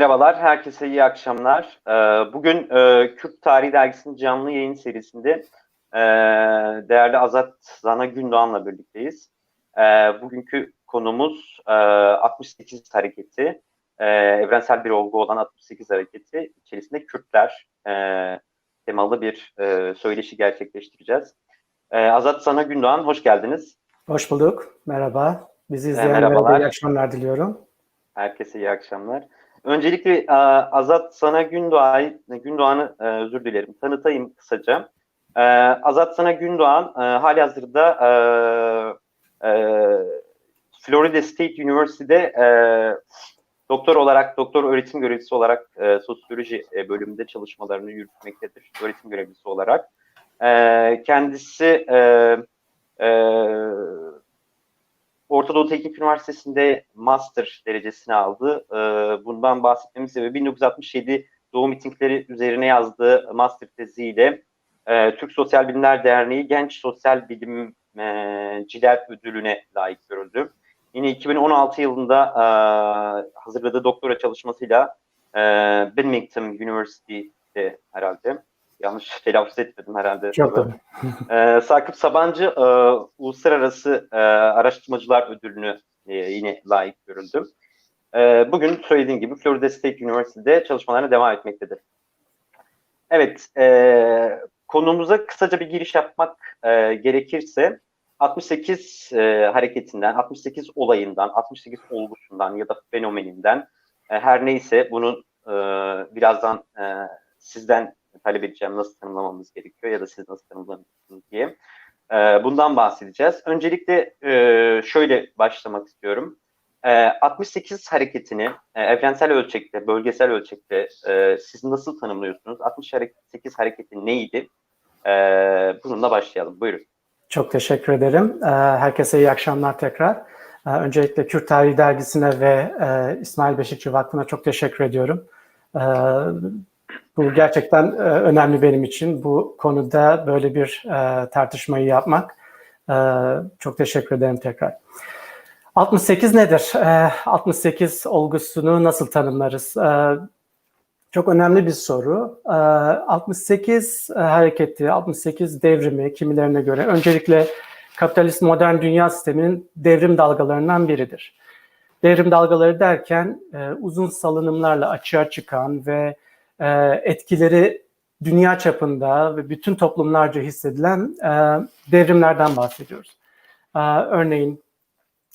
Merhabalar, herkese iyi akşamlar. Bugün Kürt Tarihi Dergisi'nin canlı yayın serisinde değerli Azat Zana Gündoğan'la birlikteyiz. Bugünkü konumuz 68 Hareketi, evrensel bir olgu olan 68 Hareketi içerisinde Kürtler temalı bir söyleşi gerçekleştireceğiz. Azat Zana Gündoğan, hoş geldiniz. Hoş bulduk, merhaba. Bizi izleyenlere de Merhabalar. iyi akşamlar diliyorum. Herkese iyi akşamlar. Öncelikle Azat Sana Gündoğan'ı özür dilerim tanıtayım kısaca. Azat Sana Gündoğan halihazırda Florida State University'de doktor öğretim görevlisi olarak sosyoloji bölümünde çalışmalarını yürütmektedir. Öğretim görevlisi olarak. Kendisi Orta Doğu Teknik Üniversitesi'nde master derecesini aldı. Bundan bahsetmemiz sebebi 1967 Doğu mitingleri üzerine yazdığı master teziyle Türk Sosyal Bilimler Derneği Genç Sosyal Bilimciler Ödülü'ne layık görüldü. Yine 2016 yılında hazırladığı doktora çalışmasıyla Birmingham University'de herhalde. Yanlış telaffuz etmedim herhalde. Çok doğru. Sakıp Sabancı Uluslararası Araştırmacılar Ödülünü yine layık görüldü. Bugün söylediğim gibi Florida State University'de çalışmalarına devam etmektedir. Evet, konumuza kısaca bir giriş yapmak gerekirse 68 hareketinden, 68 olayından, 68 olgusundan ya da fenomeninden her neyse bunu birazdan sizden talep edeceğim, nasıl tanımlamamız gerekiyor ya da siz nasıl tanımlamışsınız diye. Bundan bahsedeceğiz. Öncelikle şöyle başlamak istiyorum. 68 hareketini evrensel ölçekte, bölgesel ölçekte siz nasıl tanımlıyorsunuz? 68 hareketi neydi? Bununla başlayalım. Buyurun. Çok teşekkür ederim. Herkese iyi akşamlar tekrar. Öncelikle Kürt Tarihi Dergisi'ne ve İsmail Beşikçi Vakfı'na çok teşekkür ediyorum. Bu gerçekten önemli benim için. Bu konuda böyle bir tartışmayı yapmak. Çok teşekkür ederim tekrar. 68 nedir? 68 olgusunu nasıl tanımlarız? Çok önemli bir soru. 68 hareketi, 68 devrimi kimilerine göre öncelikle kapitalist modern dünya sisteminin devrim dalgalarından biridir. Devrim dalgaları derken uzun salınımlarla açığa çıkan ve etkileri dünya çapında ve bütün toplumlarca hissedilen devrimlerden bahsediyoruz. Örneğin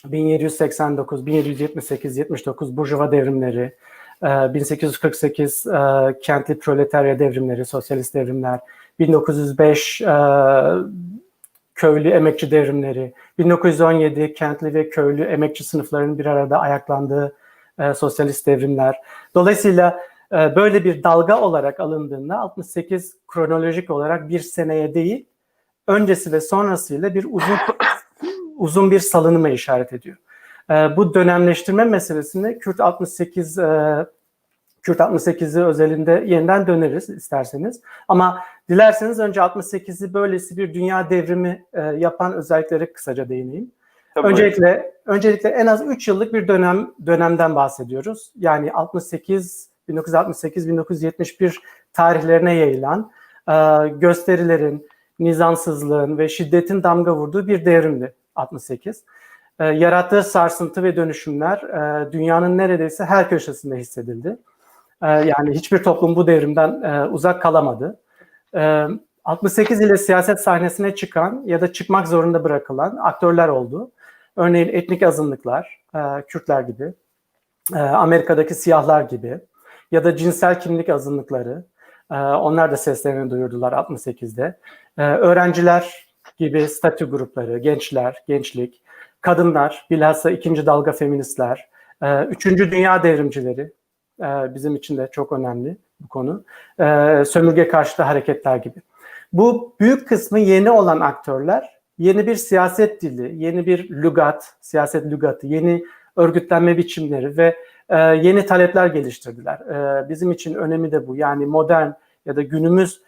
1789, 1778, 79 Burjuva devrimleri, 1848 kentli proletarya devrimleri, sosyalist devrimler, 1905 köylü emekçi devrimleri, 1917 kentli ve köylü emekçi sınıfların bir arada ayaklandığı sosyalist devrimler. Dolayısıyla böyle bir dalga olarak alındığında 68 kronolojik olarak bir seneye değil, öncesi ve sonrasıyla bir uzun bir salınıma işaret ediyor. Bu dönemleştirme meselesinde Kürt 68'i özelinde yeniden döneriz isterseniz. Ama dilerseniz önce 68'i böylesi bir dünya devrimi yapan özelliklere kısaca değineyim. Öncelikle en az 3 yıllık bir dönemden bahsediyoruz. Yani 1968-1971 tarihlerine yayılan gösterilerin, nizansızlığın ve şiddetin damga vurduğu bir devrimdi 68. Yarattığı sarsıntı ve dönüşümler dünyanın neredeyse her köşesinde hissedildi. Yani hiçbir toplum bu devrimden uzak kalamadı. 68 ile siyaset sahnesine çıkan ya da çıkmak zorunda bırakılan aktörler oldu. Örneğin etnik azınlıklar, Kürtler gibi, Amerika'daki siyahlar gibi ya da cinsel kimlik azınlıkları, onlar da seslerini duyurdular 68'de. Öğrenciler gibi statü grupları, gençler, gençlik, kadınlar, bilhassa ikinci dalga feministler, üçüncü dünya devrimcileri, bizim için de çok önemli bu konu, sömürge karşıtı hareketler gibi. Bu büyük kısmı yeni olan aktörler, yeni bir siyaset dili, yeni bir lügat, siyaset lügatı, yeni örgütlenme biçimleri ve yeni talepler geliştirdiler. Bizim için önemi de bu. Yani modern ya da günümüz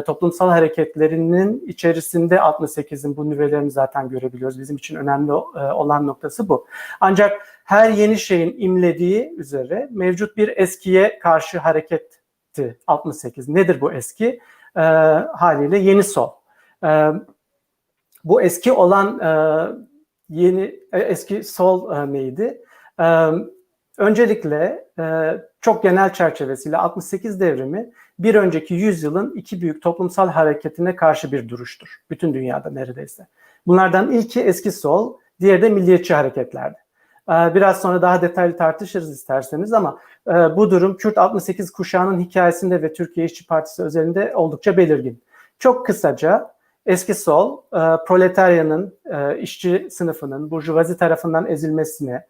toplumsal hareketlerinin içerisinde 68'in bu nüvelerini zaten görebiliyoruz. Bizim için önemli olan noktası bu. Ancak her yeni şeyin imlediği üzere mevcut bir eskiye karşı hareketti 68. Nedir bu eski? Haliyle yeni sol. Bu eski olan eski sol neydi? Öncelikle çok genel çerçevesiyle 68 devrimi bir önceki yüzyılın iki büyük toplumsal hareketine karşı bir duruştur. Bütün dünyada neredeyse. Bunlardan ilki eski sol, diğeri de milliyetçi hareketlerdi. Biraz sonra daha detaylı tartışırız isterseniz ama bu durum Kürt 68 kuşağının hikayesinde ve Türkiye İşçi Partisi özelinde oldukça belirgin. Çok kısaca eski sol, proletaryanın, işçi sınıfının, burjuvazi tarafından ezilmesine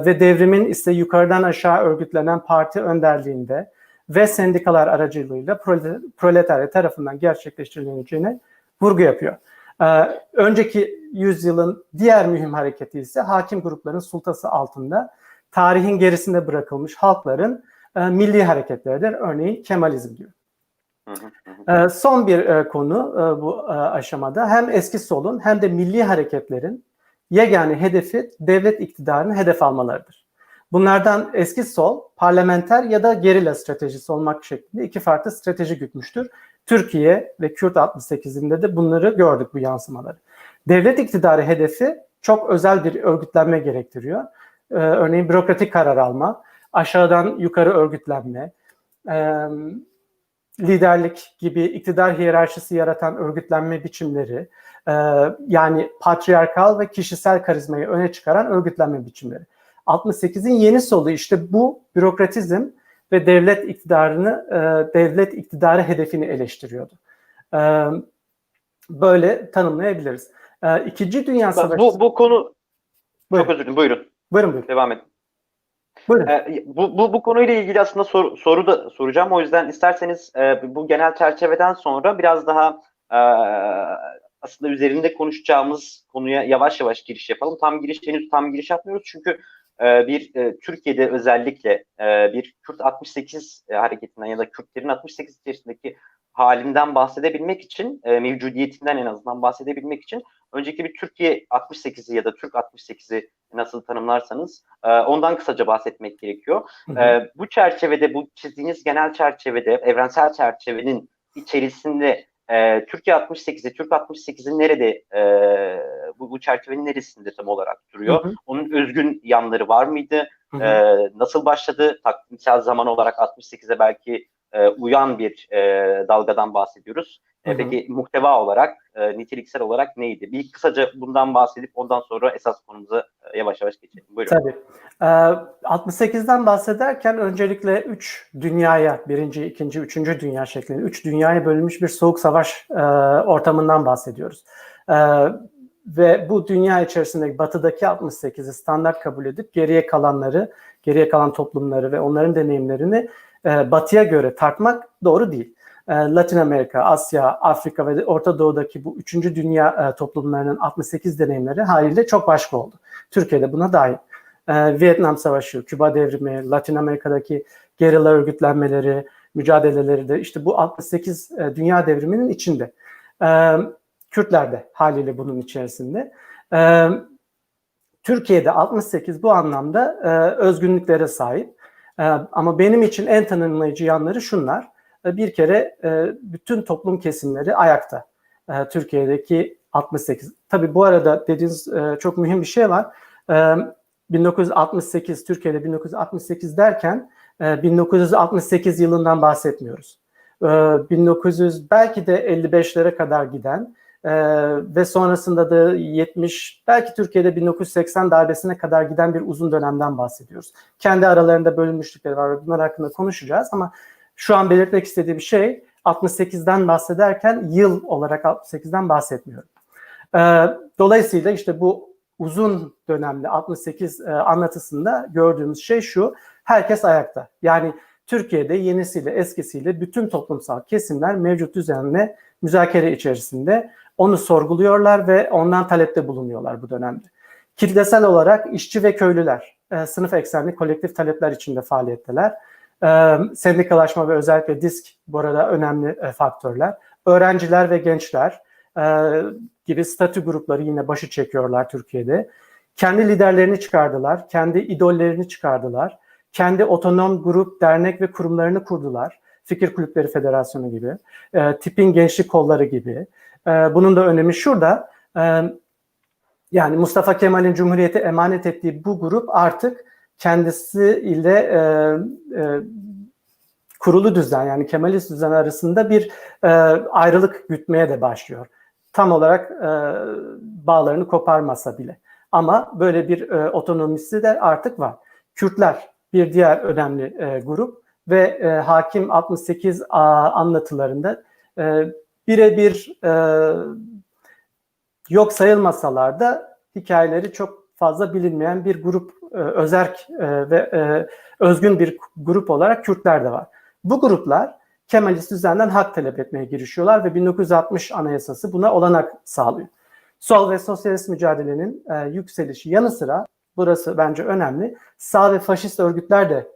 ve devrimin ise yukarıdan aşağı örgütlenen parti önderliğinde ve sendikalar aracılığıyla proletarya tarafından gerçekleştirileceğine vurgu yapıyor. Önceki yüzyılın diğer mühim hareketi ise hakim grupların sultası altında tarihin gerisinde bırakılmış halkların milli hareketleridir. Örneğin Kemalizm diyor. Son bir konu bu aşamada hem eski solun hem de milli hareketlerin yegane hedefi devlet iktidarını hedef almalarıdır. Bunlardan eski sol parlamenter ya da gerilla stratejisi olmak şeklinde iki farklı strateji gütmüştür. Türkiye ve Kürt 68'inde de bunları gördük, bu yansımaları. Devlet iktidarı hedefi çok özel bir örgütlenme gerektiriyor. Örneğin bürokratik karar alma, aşağıdan yukarı örgütlenme, liderlik gibi iktidar hiyerarşisi yaratan örgütlenme biçimleri, yani patriarkal ve kişisel karizmayı öne çıkaran örgütlenme biçimleri. 68'in yeni solu işte bu bürokratizm ve devlet iktidarı hedefini eleştiriyordu. Böyle tanımlayabiliriz. İkinci Dünya Savaşı... Bu konu... Buyurun. Çok özür dilerim, buyurun. Buyurun. Devam edin. Buyurun. Bu konuyla ilgili aslında soru da soracağım. O yüzden isterseniz bu genel çerçeveden sonra biraz daha aslında üzerinde konuşacağımız konuya yavaş yavaş giriş yapalım. Henüz tam giriş yapmıyoruz çünkü Türkiye'de özellikle bir Kürt 68 hareketinden ya da Kürtlerin 68 içerisindeki halinden bahsedebilmek için, mevcudiyetinden en azından bahsedebilmek için önceki bir Türkiye 68'i ya da Türk 68'i nasıl tanımlarsanız ondan kısaca bahsetmek gerekiyor. Bu çerçevede, bu çizdiğiniz genel çerçevede, evrensel çerçevenin içerisinde Türkiye 68'i, Türk 68'i nerede, bu çerçevenin neresinde tam olarak duruyor? Onun özgün yanları var mıydı? Nasıl başladı? Takvimsel zaman olarak 68'e belki uyan bir dalgadan bahsediyoruz. Peki muhteva olarak, niteliksel olarak neydi? Bir kısaca bundan bahsedip ondan sonra esas konumuza yavaş yavaş geçelim. Buyurun. Tabii. 68'den bahsederken öncelikle 3 dünyaya, birinci, ikinci, üçüncü dünya şeklinde 3 dünyaya bölünmüş bir soğuk savaş ortamından bahsediyoruz. Ve bu dünya içerisinde batıdaki 68'i standart kabul edip geriye kalan toplumları ve onların deneyimlerini batıya göre tartmak doğru değil. Latin Amerika, Asya, Afrika ve Orta Doğu'daki bu üçüncü dünya toplumlarının 68 deneyimleri haliyle çok başka oldu. Türkiye'de buna dahil. Vietnam Savaşı, Küba Devrimi, Latin Amerika'daki gerilla örgütlenmeleri, mücadeleleri de işte bu 68 dünya devriminin içinde. Kürtler de haliyle bunun içerisinde. Türkiye'de 68 bu anlamda özgünlüklere sahip. Ama benim için en tanımlayıcı yanları şunlar. Bir kere bütün toplum kesimleri ayakta. Türkiye'deki 68. Tabii bu arada dediğiniz çok mühim bir şey var. 1968, Türkiye'de 1968 derken 1968 yılından bahsetmiyoruz. 1900 belki de 55'lere kadar giden ve sonrasında da 70, belki Türkiye'de 1980 darbesine kadar giden bir uzun dönemden bahsediyoruz. Kendi aralarında bölünmüşlükleri var. Bunlar hakkında konuşacağız ama şu an belirtmek istediğim şey 68'den bahsederken yıl olarak 68'den bahsetmiyorum. Dolayısıyla işte bu uzun dönemli 68 anlatısında gördüğümüz şey şu: herkes ayakta. Yani Türkiye'de yenisiyle eskisiyle bütün toplumsal kesimler mevcut düzenle müzakere içerisinde onu sorguluyorlar ve ondan talepte bulunuyorlar bu dönemde. Kitlesel olarak işçi ve köylüler sınıf eksenli kolektif talepler içinde faaliyetteler. Sendikalaşma ve özellikle DİSK bu arada önemli faktörler. Öğrenciler ve gençler gibi statü grupları yine başı çekiyorlar Türkiye'de. Kendi liderlerini çıkardılar, kendi idollerini çıkardılar, kendi otonom grup, dernek ve kurumlarını kurdular. Fikir Kulüpleri Federasyonu gibi, TİP'in gençlik kolları gibi. Bunun da önemi şurada, yani Mustafa Kemal'in Cumhuriyet'e emanet ettiği bu grup artık kendisiyle kurulu düzen, yani Kemalist düzen arasında bir ayrılık gütmeye de başlıyor. Tam olarak bağlarını koparmasa bile. Ama böyle bir otonomisi de artık var. Kürtler bir diğer önemli grup ve Hakim 68 anlatılarında birebir yok sayılmasalar da hikayeleri çok fazla bilinmeyen bir grup, özerk ve özgün bir grup olarak Kürtler de var. Bu gruplar Kemalist düzenden hak talep etmeye girişiyorlar ve 1960 Anayasası buna olanak sağlıyor. Sol ve sosyalist mücadelenin yükselişi yanı sıra, burası bence önemli, sağ ve faşist örgütler de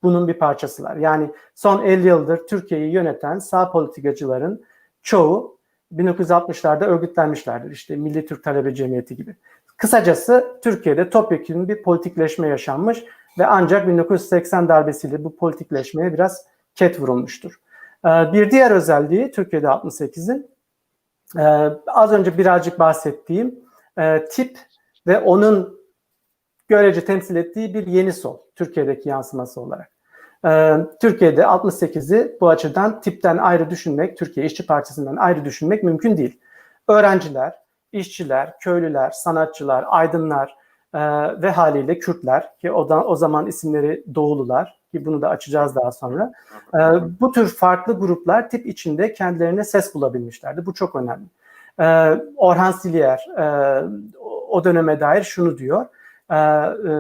bunun bir parçasılar. Yani son 50 yıldır Türkiye'yi yöneten sağ politikacıların çoğu 1960'larda örgütlenmişlerdir. İşte Milli Türk Talebe Cemiyeti gibi. Kısacası Türkiye'de topyekün bir politikleşme yaşanmış ve ancak 1980 darbesiyle bu politikleşmeye biraz ket vurulmuştur. Bir diğer özelliği Türkiye'de 68'in az önce birazcık bahsettiğim tip ve onun görece temsil ettiği bir yeni sol, Türkiye'deki yansıması olarak. Türkiye'de 68'i bu açıdan tipten ayrı düşünmek, Türkiye İşçi Partisi'nden ayrı düşünmek mümkün değil. Öğrenciler, işçiler, köylüler, sanatçılar, aydınlar ve haliyle Kürtler, ki o zaman isimleri Doğulular, ki bunu da açacağız daha sonra. Bu tür farklı gruplar tip içinde kendilerine ses bulabilmişlerdi. Bu çok önemli. Orhan Siliyer o döneme dair şunu diyor,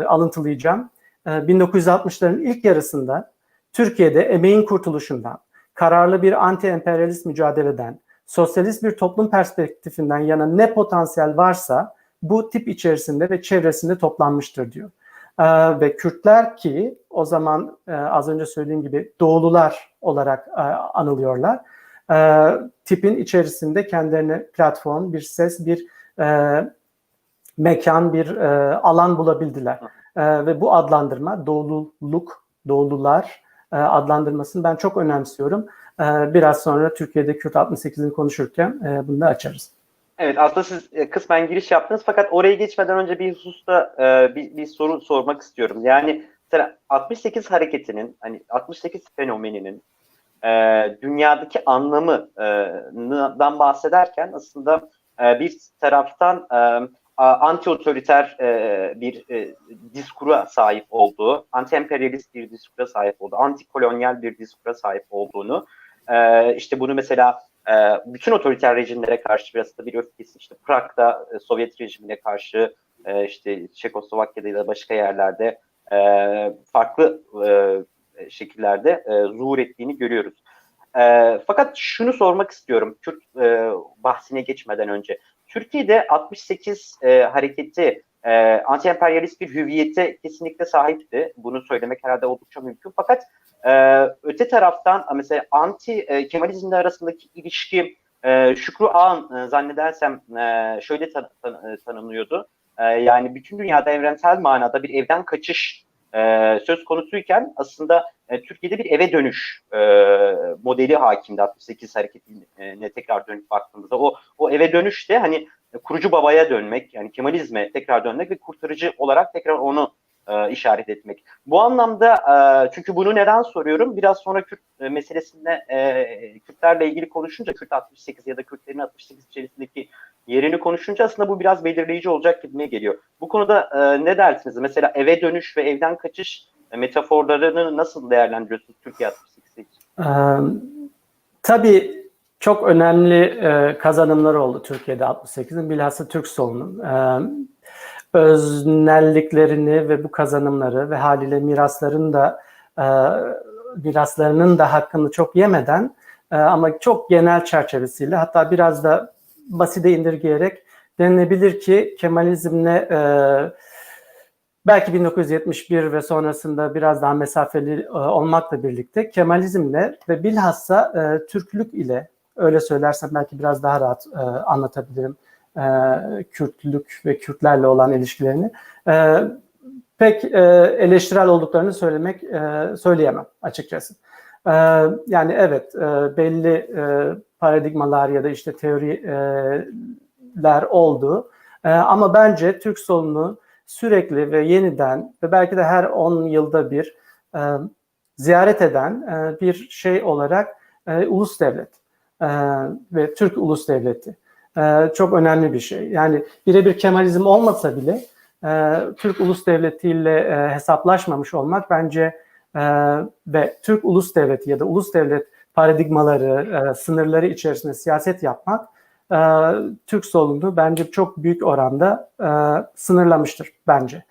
alıntılayacağım. 1960'ların ilk yarısında Türkiye'de emeğin kurtuluşundan, kararlı bir anti-emperyalist mücadeleden, sosyalist bir toplum perspektifinden yana ne potansiyel varsa bu tip içerisinde ve çevresinde toplanmıştır diyor. Ve Kürtler, ki o zaman az önce söylediğim gibi Doğulular olarak anılıyorlar, tipin içerisinde kendilerine platform, bir ses, bir mekan, bir alan bulabildiler. Ve bu adlandırma, Doğululuk, Doğulular adlandırmasını ben çok önemsiyorum. Biraz sonra Türkiye'de Kürt 68'ini konuşurken bunu da açarız. Evet, aslında siz kısmen giriş yaptınız, fakat oraya geçmeden önce bir hususta bir soru sormak istiyorum. Yani mesela 68 hareketinin, hani 68 fenomeninin dünyadaki anlamından bahsederken aslında bir taraftan anti-otoriter bir diskura sahip olduğu, anti-emperyalist bir diskura sahip olduğu, anti-kolonyal bir diskura sahip olduğunu, işte bunu mesela bütün otoriter rejimlere karşı biraz da bir öfkesi, işte Prag'da Sovyet rejimine karşı, işte Çekoslovakya'da ya da başka yerlerde farklı şekillerde zuhur ettiğini görüyoruz. Fakat şunu sormak istiyorum, Kürt bahsine geçmeden önce. Türkiye'de 68 hareketi anti-emperyalist bir hüviyete kesinlikle sahipti. Bunu söylemek herhalde oldukça mümkün. Fakat öte taraftan mesela anti-Kemalizmle arasındaki ilişki Şükrü Ağan zannedersem şöyle tanımlıyordu. Yani bütün dünyada evrensel manada bir evden kaçış söz konusuyken aslında Türkiye'de bir eve dönüş modeli hakimdi 68 hareketine tekrar dönüp baktığımızda. O eve dönüş de hani kurucu babaya dönmek, yani Kemalizme tekrar dönmek ve kurtarıcı olarak tekrar onu işaret etmek. Bu anlamda çünkü bunu neden soruyorum? Biraz sonra Kürt meselesinde Kürtlerle ilgili konuşunca, Kürt 68 ya da Kürtlerin 68 içerisindeki yerini konuşunca aslında bu biraz belirleyici olacak gibime geliyor. Bu konuda ne dersiniz? Mesela eve dönüş ve evden kaçış metaforlarını nasıl değerlendiriyorsunuz Türkiye 68 için? Tabii çok önemli kazanımları oldu Türkiye'de 68'in, bilhassa Türk solunun. Öznelliklerini ve bu kazanımları ve haliyle miraslarının da hakkını çok yemeden ama çok genel çerçevesiyle, hatta biraz da basite indirgeyerek denilebilir ki Kemalizmle belki 1971 ve sonrasında biraz daha mesafeli olmakla birlikte Kemalizmle ve bilhassa Türklük ile, öyle söylersem belki biraz daha rahat anlatabilirim, Kürtlük ve Kürtlerle olan ilişkilerini pek eleştirel olduklarını söyleyemem açıkçası. Yani evet, belli paradigmalar ya da işte teoriler oldu. Ama bence Türk solunu sürekli ve yeniden ve belki de her 10 yılda bir ziyaret eden bir şey olarak ulus devlet ve Türk ulus devleti çok önemli bir şey. Yani birebir Kemalizm olmasa bile Türk ulus devletiyle hesaplaşmamış olmak bence ve Türk ulus devleti ya da ulus devlet paradigmaları, sınırları içerisinde siyaset yapmak Türk solunu bence çok büyük oranda sınırlamıştır bence.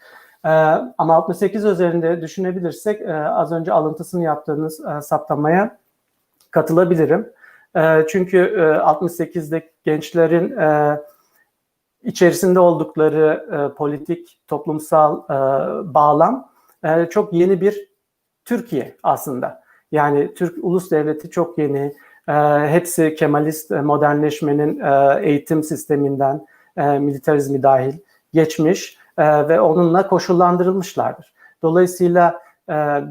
Ama 68 üzerinde düşünebilirsek az önce alıntısını yaptığınız saptamaya katılabilirim. Çünkü 68'de gençlerin içerisinde oldukları politik, toplumsal bağlam çok yeni bir Türkiye aslında. Yani Türk ulus devleti çok yeni. Hepsi Kemalist modernleşmenin eğitim sisteminden militarizmi dahil geçmiş ve onunla koşullandırılmışlardır. Dolayısıyla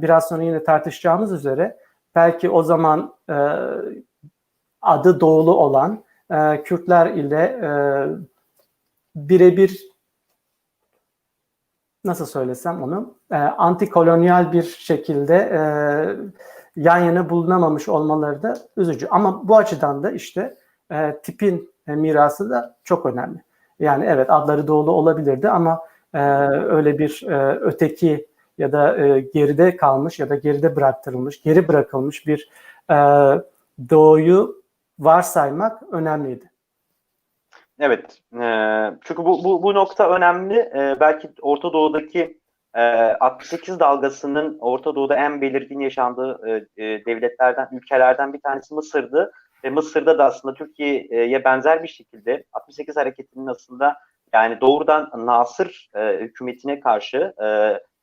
biraz sonra yine tartışacağımız üzere belki o zaman adı doğulu olan Kürtler ile birebir, nasıl söylesem onu, antikolonyal bir şekilde yan yana bulunamamış olmaları da üzücü. Ama bu açıdan da işte tipin mirası da çok önemli. Yani evet, adları doğulu olabilirdi ama öyle bir öteki ya da geride kalmış ya da geri bırakılmış bir doğuyu varsaymak önemliydi. Evet, çünkü bu nokta önemli. Belki Orta Doğu'daki 68 dalgasının Orta Doğu'da en belirgin yaşandığı devletlerden, ülkelerden bir tanesi Mısır'dı. Ve Mısır'da da aslında Türkiye'ye benzer bir şekilde 68 hareketinin aslında yani doğrudan Nasır hükümetine karşı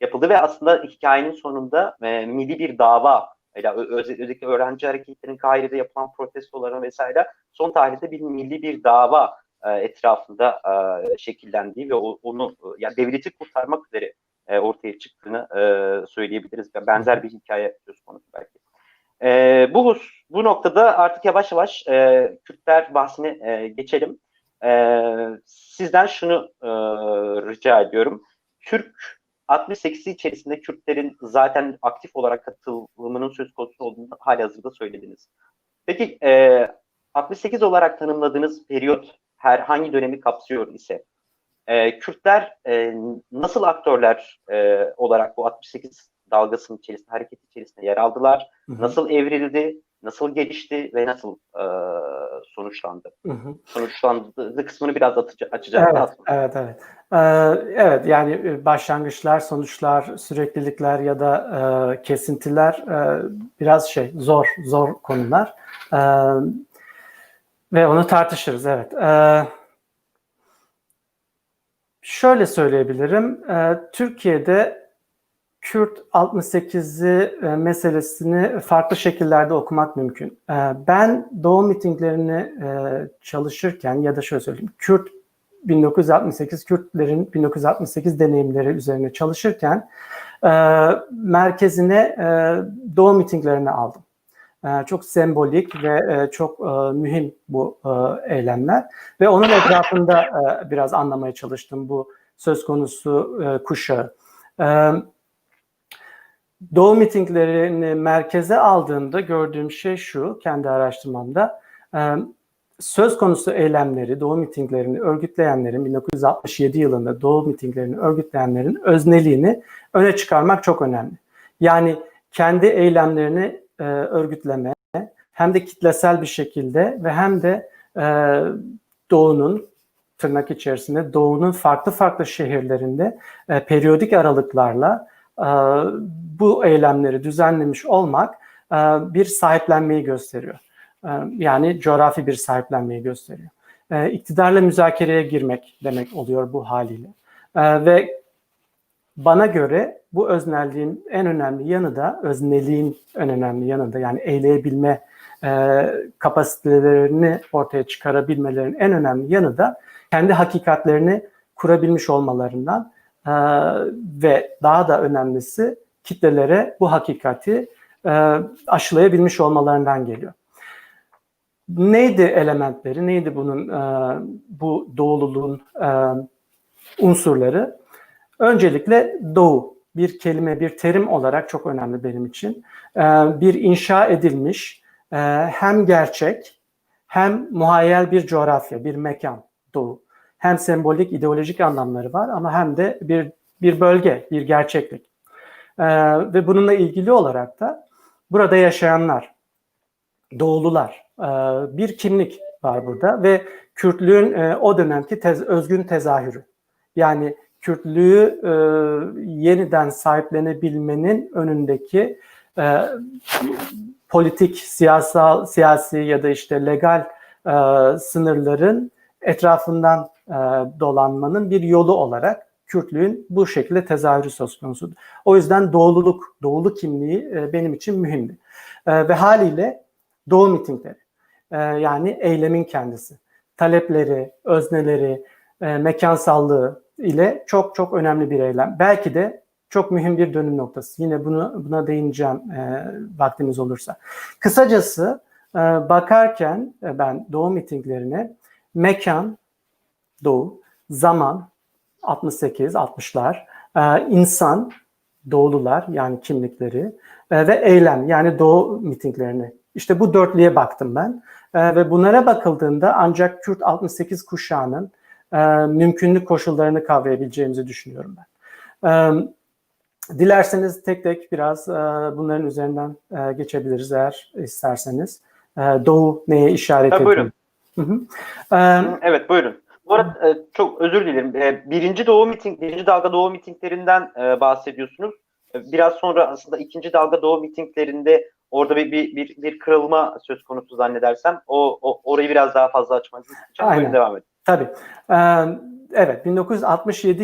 yapıldı ve aslında hikayenin sonunda milli bir dava, özellikle öğrenci hareketlerinin Kahire'de yapılan protestoların vesaire son tarihte bir milli bir dava etrafında şekillendiği ve onu yani devleti kurtarmak üzere ortaya çıktığını söyleyebiliriz. Benzer bir hikaye söz konusu belki. Bu noktada artık yavaş yavaş Kürtler bahsine geçelim. Sizden şunu rica ediyorum. Türk 68 içerisinde Kürtlerin zaten aktif olarak katılımının söz konusu olduğunu halihazırda söylediniz. Peki 68 olarak tanımladığınız periyot herhangi dönemi kapsıyor ise Kürtler nasıl aktörler olarak bu 68 dalgasının içerisinde, hareket içerisinde yer aldılar? Hı-hı. Nasıl evrildi? Nasıl gelişti ve nasıl sonuçlandı? Hı-hı. Sonuçlandığı kısmını biraz açacağız. Evet. Evet, yani başlangıçlar, sonuçlar, süreklilikler ya da kesintiler biraz zor konular ve onu tartışırız. Evet. Şöyle söyleyebilirim. Türkiye'de Kürt 68'i meselesini farklı şekillerde okumak mümkün. Ben Doğu mitinglerini çalışırken ya da şöyle söyleyeyim, Kürtlerin 1968 deneyimleri üzerine çalışırken merkezine Doğu mitinglerini aldım. Çok sembolik ve çok mühim bu eylemler ve onun etrafında biraz anlamaya çalıştım bu söz konusu kuşağı. Doğu mitinglerini merkeze aldığımda gördüğüm şey şu, kendi araştırmamda, söz konusu eylemleri, Doğu mitinglerini örgütleyenlerin, 1967 yılında Doğu mitinglerini örgütleyenlerin özneliğini öne çıkarmak çok önemli. Yani kendi eylemlerini örgütleme, hem de kitlesel bir şekilde ve hem de Doğu'nun, tırnak içerisinde Doğu'nun farklı şehirlerinde periyodik aralıklarla bu eylemleri düzenlemiş olmak bir sahiplenmeyi gösteriyor. Yani coğrafi bir sahiplenmeyi gösteriyor. İktidarla müzakereye girmek demek oluyor bu haliyle. Ve bana göre bu öznelliğin en önemli yanı da, özneliğin en önemli yanı da, yani eyleyebilme kapasitelerini ortaya çıkarabilmelerin en önemli yanı da kendi hakikatlerini kurabilmiş olmalarından ve daha da önemlisi kitlelere bu hakikati aşılayabilmiş olmalarından geliyor. Neydi elementleri, neydi bunun bu doğululuğun unsurları? Öncelikle doğu bir kelime, bir terim olarak çok önemli benim için. Bir inşa edilmiş hem gerçek hem muhayyel bir coğrafya, bir mekan doğu. Hem sembolik, ideolojik anlamları var ama hem de bir bölge, bir gerçeklik. Ve bununla ilgili olarak da burada yaşayanlar, doğulular, bir kimlik var burada ve Kürtlüğün o dönemki özgün tezahürü. Yani Kürtlüğü yeniden sahiplenebilmenin önündeki politik, siyasi ya da işte legal sınırların etrafından dolanmanın bir yolu olarak Kürtlüğün bu şekilde tezahürü söz konusudur. O yüzden doğulu kimliği benim için mühimdi. Ve haliyle doğu mitingleri, yani eylemin kendisi, talepleri, özneleri, mekansallığı ile çok çok önemli bir eylem. Belki de çok mühim bir dönüm noktası. Yine buna değineceğim vaktimiz olursa. Kısacası bakarken ben doğu mitinglerine mekan, doğu, zaman, 68, 60'lar, insan, doğulular yani kimlikleri ve eylem yani doğu mitinglerine. İşte bu dörtlüye baktım ben ve bunlara bakıldığında ancak Kürt 68 kuşağının mümkünlük koşullarını kavrayabileceğimizi düşünüyorum ben. Dilerseniz tek tek biraz bunların üzerinden geçebiliriz eğer isterseniz. Doğu neye işaret ediyor? Buyurun. Evet, buyurun. Bu arada çok özür dilerim. Birinci dalga doğu mitinglerinden bahsediyorsunuz. Biraz sonra aslında ikinci dalga doğu mitinglerinde orada bir kırılma söz konusu zannedersem. Orayı biraz daha fazla açmanızı isteyeceğim. Buyurun, devam edin. Tabii. Evet, 1967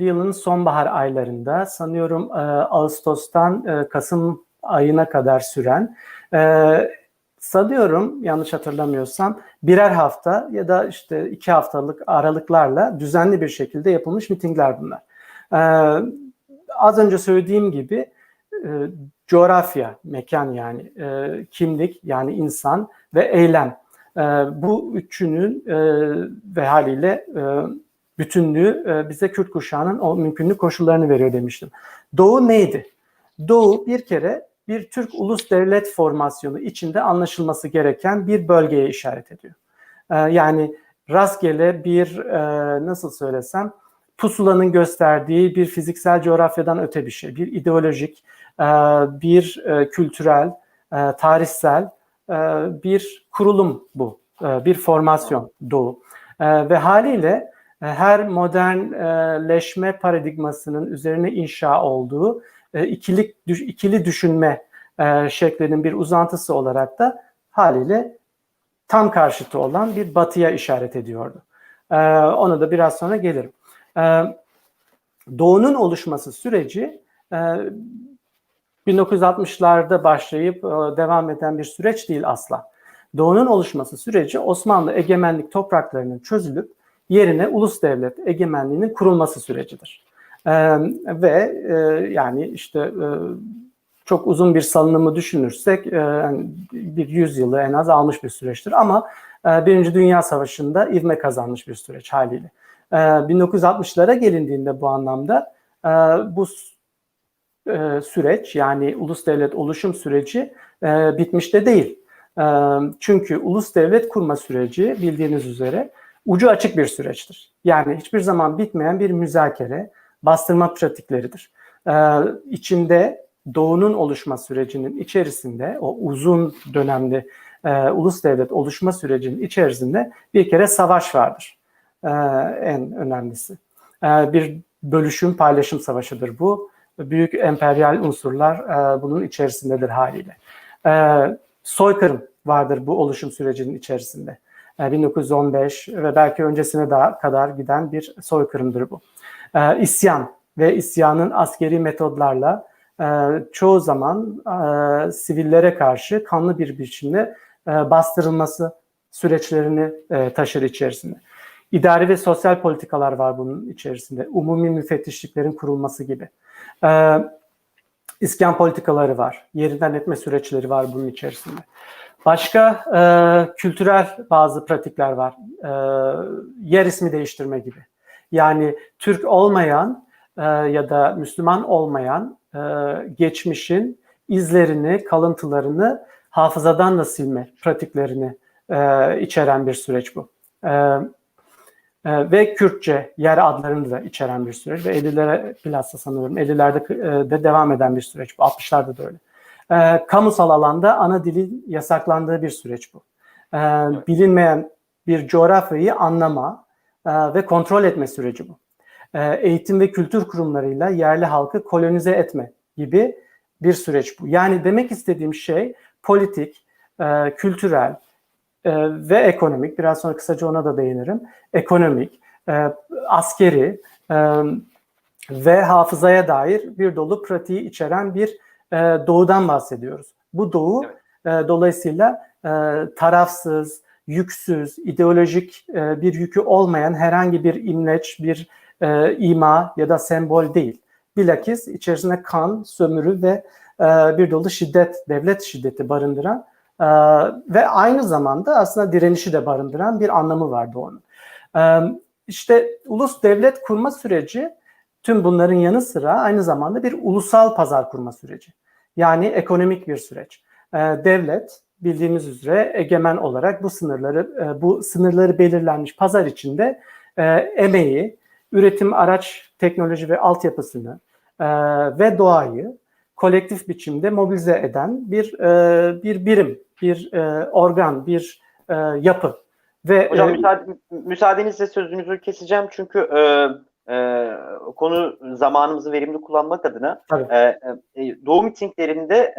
yılının sonbahar aylarında sanıyorum Ağustos'tan Kasım ayına kadar süren sanıyorum yanlış hatırlamıyorsam birer hafta ya da işte 2 haftalık aralıklarla düzenli bir şekilde yapılmış mitingler bunlar. Az önce söylediğim gibi coğrafya, mekan yani kimlik yani insan ve eylem. Bu üçünün ve haliyle bütünlüğü bize Kürt kuşağının o mümkünlük koşullarını veriyor demiştim. Doğu neydi? Doğu bir kere bir Türk ulus devlet formasyonu içinde anlaşılması gereken bir bölgeye işaret ediyor. Yani rastgele bir nasıl söylesem pusulanın gösterdiği bir fiziksel coğrafyadan öte bir şey. Bir ideolojik, bir kültürel, tarihsel bir kurulum bu. Bir formasyon Doğu. Ve haliyle her modernleşme paradigmasının üzerine inşa olduğu ikili düşünme şeklinin bir uzantısı olarak da haliyle tam karşıtı olan bir batıya işaret ediyordu. Ona da biraz sonra gelirim. Doğu'nun oluşması süreci 1960'larda başlayıp devam eden bir süreç değil asla. Doğu'nun oluşması süreci Osmanlı egemenlik topraklarının çözülüp yerine ulus devlet egemenliğinin kurulması sürecidir. Ve yani işte çok uzun bir salınımı düşünürsek bir 100 yılı en az almış bir süreçtir. Ama Birinci Dünya Savaşı'nda ivme kazanmış bir süreç haliyle. 1960'lara gelindiğinde bu anlamda bu süreç yani ulus devlet oluşum süreci bitmiş de değil. Çünkü ulus devlet kurma süreci bildiğiniz üzere ucu açık bir süreçtir. Yani hiçbir zaman bitmeyen bir müzakere, bastırma pratikleridir. İçinde Doğu'nun oluşma sürecinin içerisinde o uzun dönemli ulus devlet oluşma sürecinin içerisinde bir kere savaş vardır. En önemlisi. Bir bölüşüm paylaşım savaşıdır bu. Büyük emperyal unsurlar bunun içerisindedir haliyle. Soykırım vardır bu oluşum sürecinin içerisinde. 1915 ve belki öncesine daha kadar giden bir soykırımdır bu. İsyan ve isyanın askeri metodlarla çoğu zaman sivillere karşı kanlı bir biçimde bastırılması süreçlerini taşır içerisinde. İdari ve sosyal politikalar var bunun içerisinde. Umumi müfettişliklerin kurulması gibi. Ee, İskan politikaları var. Yerinden etme süreçleri var bunun içerisinde. Başka kültürel bazı pratikler var. Yer ismi değiştirme gibi. Yani Türk olmayan ya da Müslüman olmayan geçmişin izlerini, kalıntılarını hafızadan da silme pratiklerini içeren bir süreç bu. Ve Kürtçe yer adlarını da içeren bir süreç ve 50'lere bilhassa sanıyorum 50'lerde de devam eden bir süreç bu. 60'larda da öyle. Kamusal alanda ana dilin yasaklandığı bir süreç bu. Bilinmeyen bir coğrafyayı anlama ve kontrol etme süreci bu. Eğitim ve kültür kurumlarıyla yerli halkı kolonize etme gibi bir süreç bu. Yani demek istediğim şey politik, kültürel ve ekonomik, biraz sonra kısaca ona da değinirim, ekonomik, askeri ve hafızaya dair bir dolu pratiği içeren bir doğudan bahsediyoruz. Bu doğu dolayısıyla tarafsız, yüksüz, ideolojik bir yükü olmayan herhangi bir imleç, bir ima ya da sembol değil. Bilakis içerisinde kan, sömürü ve bir dolu şiddet, devlet şiddeti barındıran ve aynı zamanda aslında direnişi de barındıran bir anlamı vardı onun. İşte ulus devlet kurma süreci tüm bunların yanı sıra aynı zamanda bir ulusal pazar kurma süreci. Yani ekonomik bir süreç. Devlet bildiğimiz üzere egemen olarak bu sınırları belirlenmiş pazar içinde emeği, üretim, araç, teknoloji ve altyapısını ve doğayı kolektif biçimde mobilize eden bir birim, bir organ, bir yapı. Ve hocam müsaadenizle sözünüzü keseceğim çünkü konu zamanımızı verimli kullanmak adına doğu mitinglerinde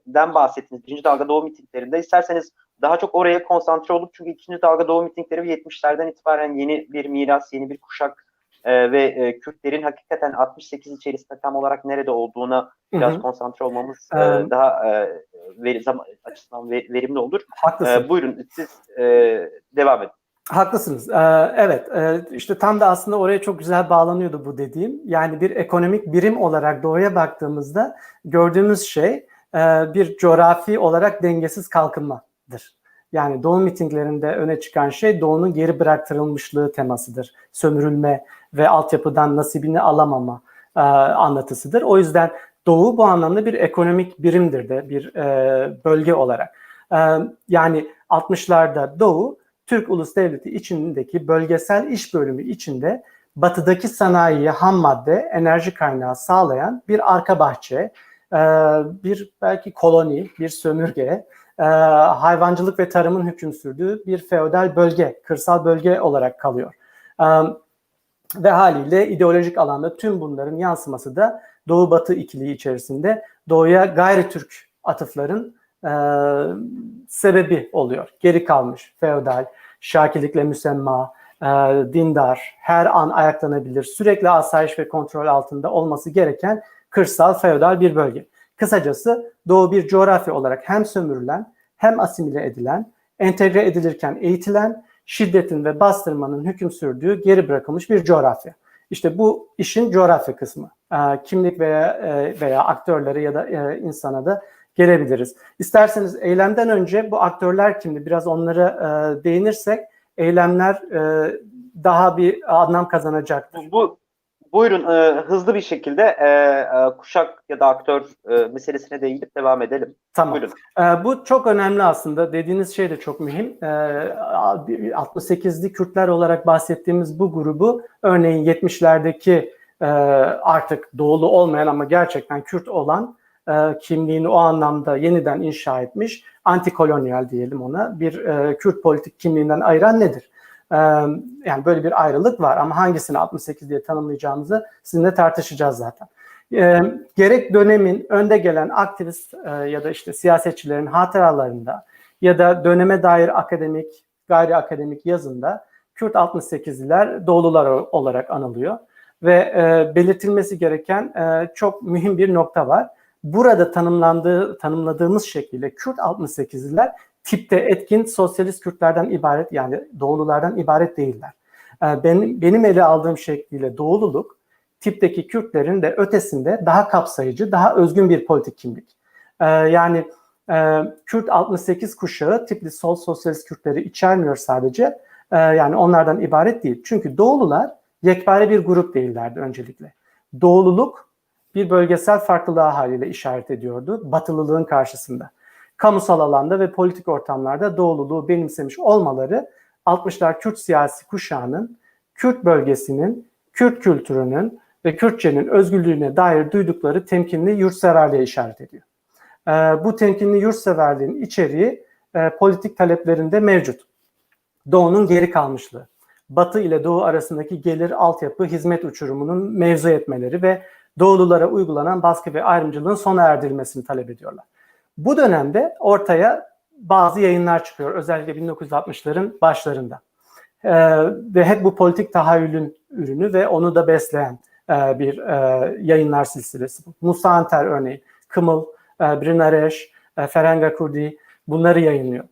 den bahsettiniz. Birinci dalga doğu mitinglerinde isterseniz daha çok oraya konsantre olup çünkü ikinci dalga doğu mitingleri 70'lerden itibaren yeni bir miras, yeni bir kuşak ve Kürtlerin hakikaten 68 içerisinde tam olarak nerede olduğuna biraz konsantre olmamız daha zaman açısından verimli olur. Buyurun siz devam edin. Haklısınız. Evet, işte tam da aslında oraya çok güzel bağlanıyordu bu dediğim. Yani bir ekonomik birim olarak doğuya baktığımızda gördüğümüz şey bir coğrafi olarak dengesiz kalkınmadır. Yani doğu mitinglerinde öne çıkan şey doğunun geri bıraktırılmışlığı temasıdır. Sömürülme ve altyapıdan nasibini alamama anlatısıdır. O yüzden doğu bu anlamda bir ekonomik birimdir de bir bölge olarak. Yani 60'larda doğu Türk Ulus Devleti içindeki bölgesel iş bölümü içinde batıdaki sanayiye ham madde, enerji kaynağı sağlayan bir arka bahçe, bir belki koloni, bir sömürge, hayvancılık ve tarımın hüküm sürdüğü bir feodal bölge, kırsal bölge olarak kalıyor. Ve haliyle ideolojik alanda tüm bunların yansıması da Doğu-Batı ikiliği içerisinde Doğu'ya gayri Türk atıfların sebebi oluyor. Geri kalmış, feodal, şakilikle müsemma, dindar, her an ayaklanabilir, sürekli asayiş ve kontrol altında olması gereken kırsal, feodal bir bölge. Kısacası Doğu bir coğrafya olarak hem sömürülen, hem asimile edilen, entegre edilirken eğitilen, şiddetin ve bastırmanın hüküm sürdüğü geri bırakılmış bir coğrafya. İşte bu işin coğrafya kısmı. Kimlik veya aktörlere ya da insana da gelebiliriz. İsterseniz eylemden önce bu aktörler kimdi? Biraz onlara değinirsek eylemler daha bir anlam kazanacaktır. Buyurun hızlı bir şekilde kuşak ya da aktör meselesine değinip devam edelim. Tamam. Buyurun. Bu çok önemli aslında. Dediğiniz şey de çok mühim. 68'li Kürtler olarak bahsettiğimiz bu grubu örneğin 70'lerdeki artık doğulu olmayan ama gerçekten Kürt olan kimliğini o anlamda yeniden inşa etmiş, antikolonyal diyelim ona, bir Kürt politik kimliğinden ayıran nedir? Yani böyle bir ayrılık var ama hangisini 68 diye tanımlayacağımızı sizinle tartışacağız zaten. Gerek dönemin önde gelen aktivist ya da işte siyasetçilerin hatıralarında ya da döneme dair akademik, gayri akademik yazında Kürt 68'liler Doğulular olarak anılıyor. Ve belirtilmesi gereken çok mühim bir nokta var. Burada tanımladığımız şekilde Kürt 68'liler tipte etkin sosyalist Kürtlerden ibaret yani Doğululardan ibaret değiller. benim ele aldığım şekliyle doğululuk, tipteki Kürtlerin de ötesinde daha kapsayıcı, daha özgün bir politik kimlik. Yani Kürt 68 kuşağı tipli sol sosyalist Kürtleri içermiyor sadece. Yani onlardan ibaret değil. Çünkü Doğulular yekpare bir grup değillerdi öncelikle. Doğululuk bir bölgesel farklılığa haliyle işaret ediyordu Batılılığın karşısında. Kamusal alanda ve politik ortamlarda Doğululuğu benimsemiş olmaları 60'lar Kürt siyasi kuşağının, Kürt bölgesinin, Kürt kültürünün ve Kürtçenin özgürlüğüne dair duydukları temkinli yurtseverliğe işaret ediyor. Bu temkinli yurtseverliğin içeriği politik taleplerinde mevcut. Doğu'nun geri kalmışlığı, Batı ile Doğu arasındaki gelir, altyapı, hizmet uçurumunun mevzu etmeleri ve Doğululara uygulanan baskı ve ayrımcılığın sona erdirilmesini talep ediyorlar. Bu dönemde ortaya bazı yayınlar çıkıyor, özellikle 1960'ların başlarında. Ve hep bu politik tahayyülün ürünü ve onu da besleyen bir yayınlar silsilesi. Musa Anter örneğin, Kımıl, Brinareş, Ferenga Kurdi bunları yayınlıyor.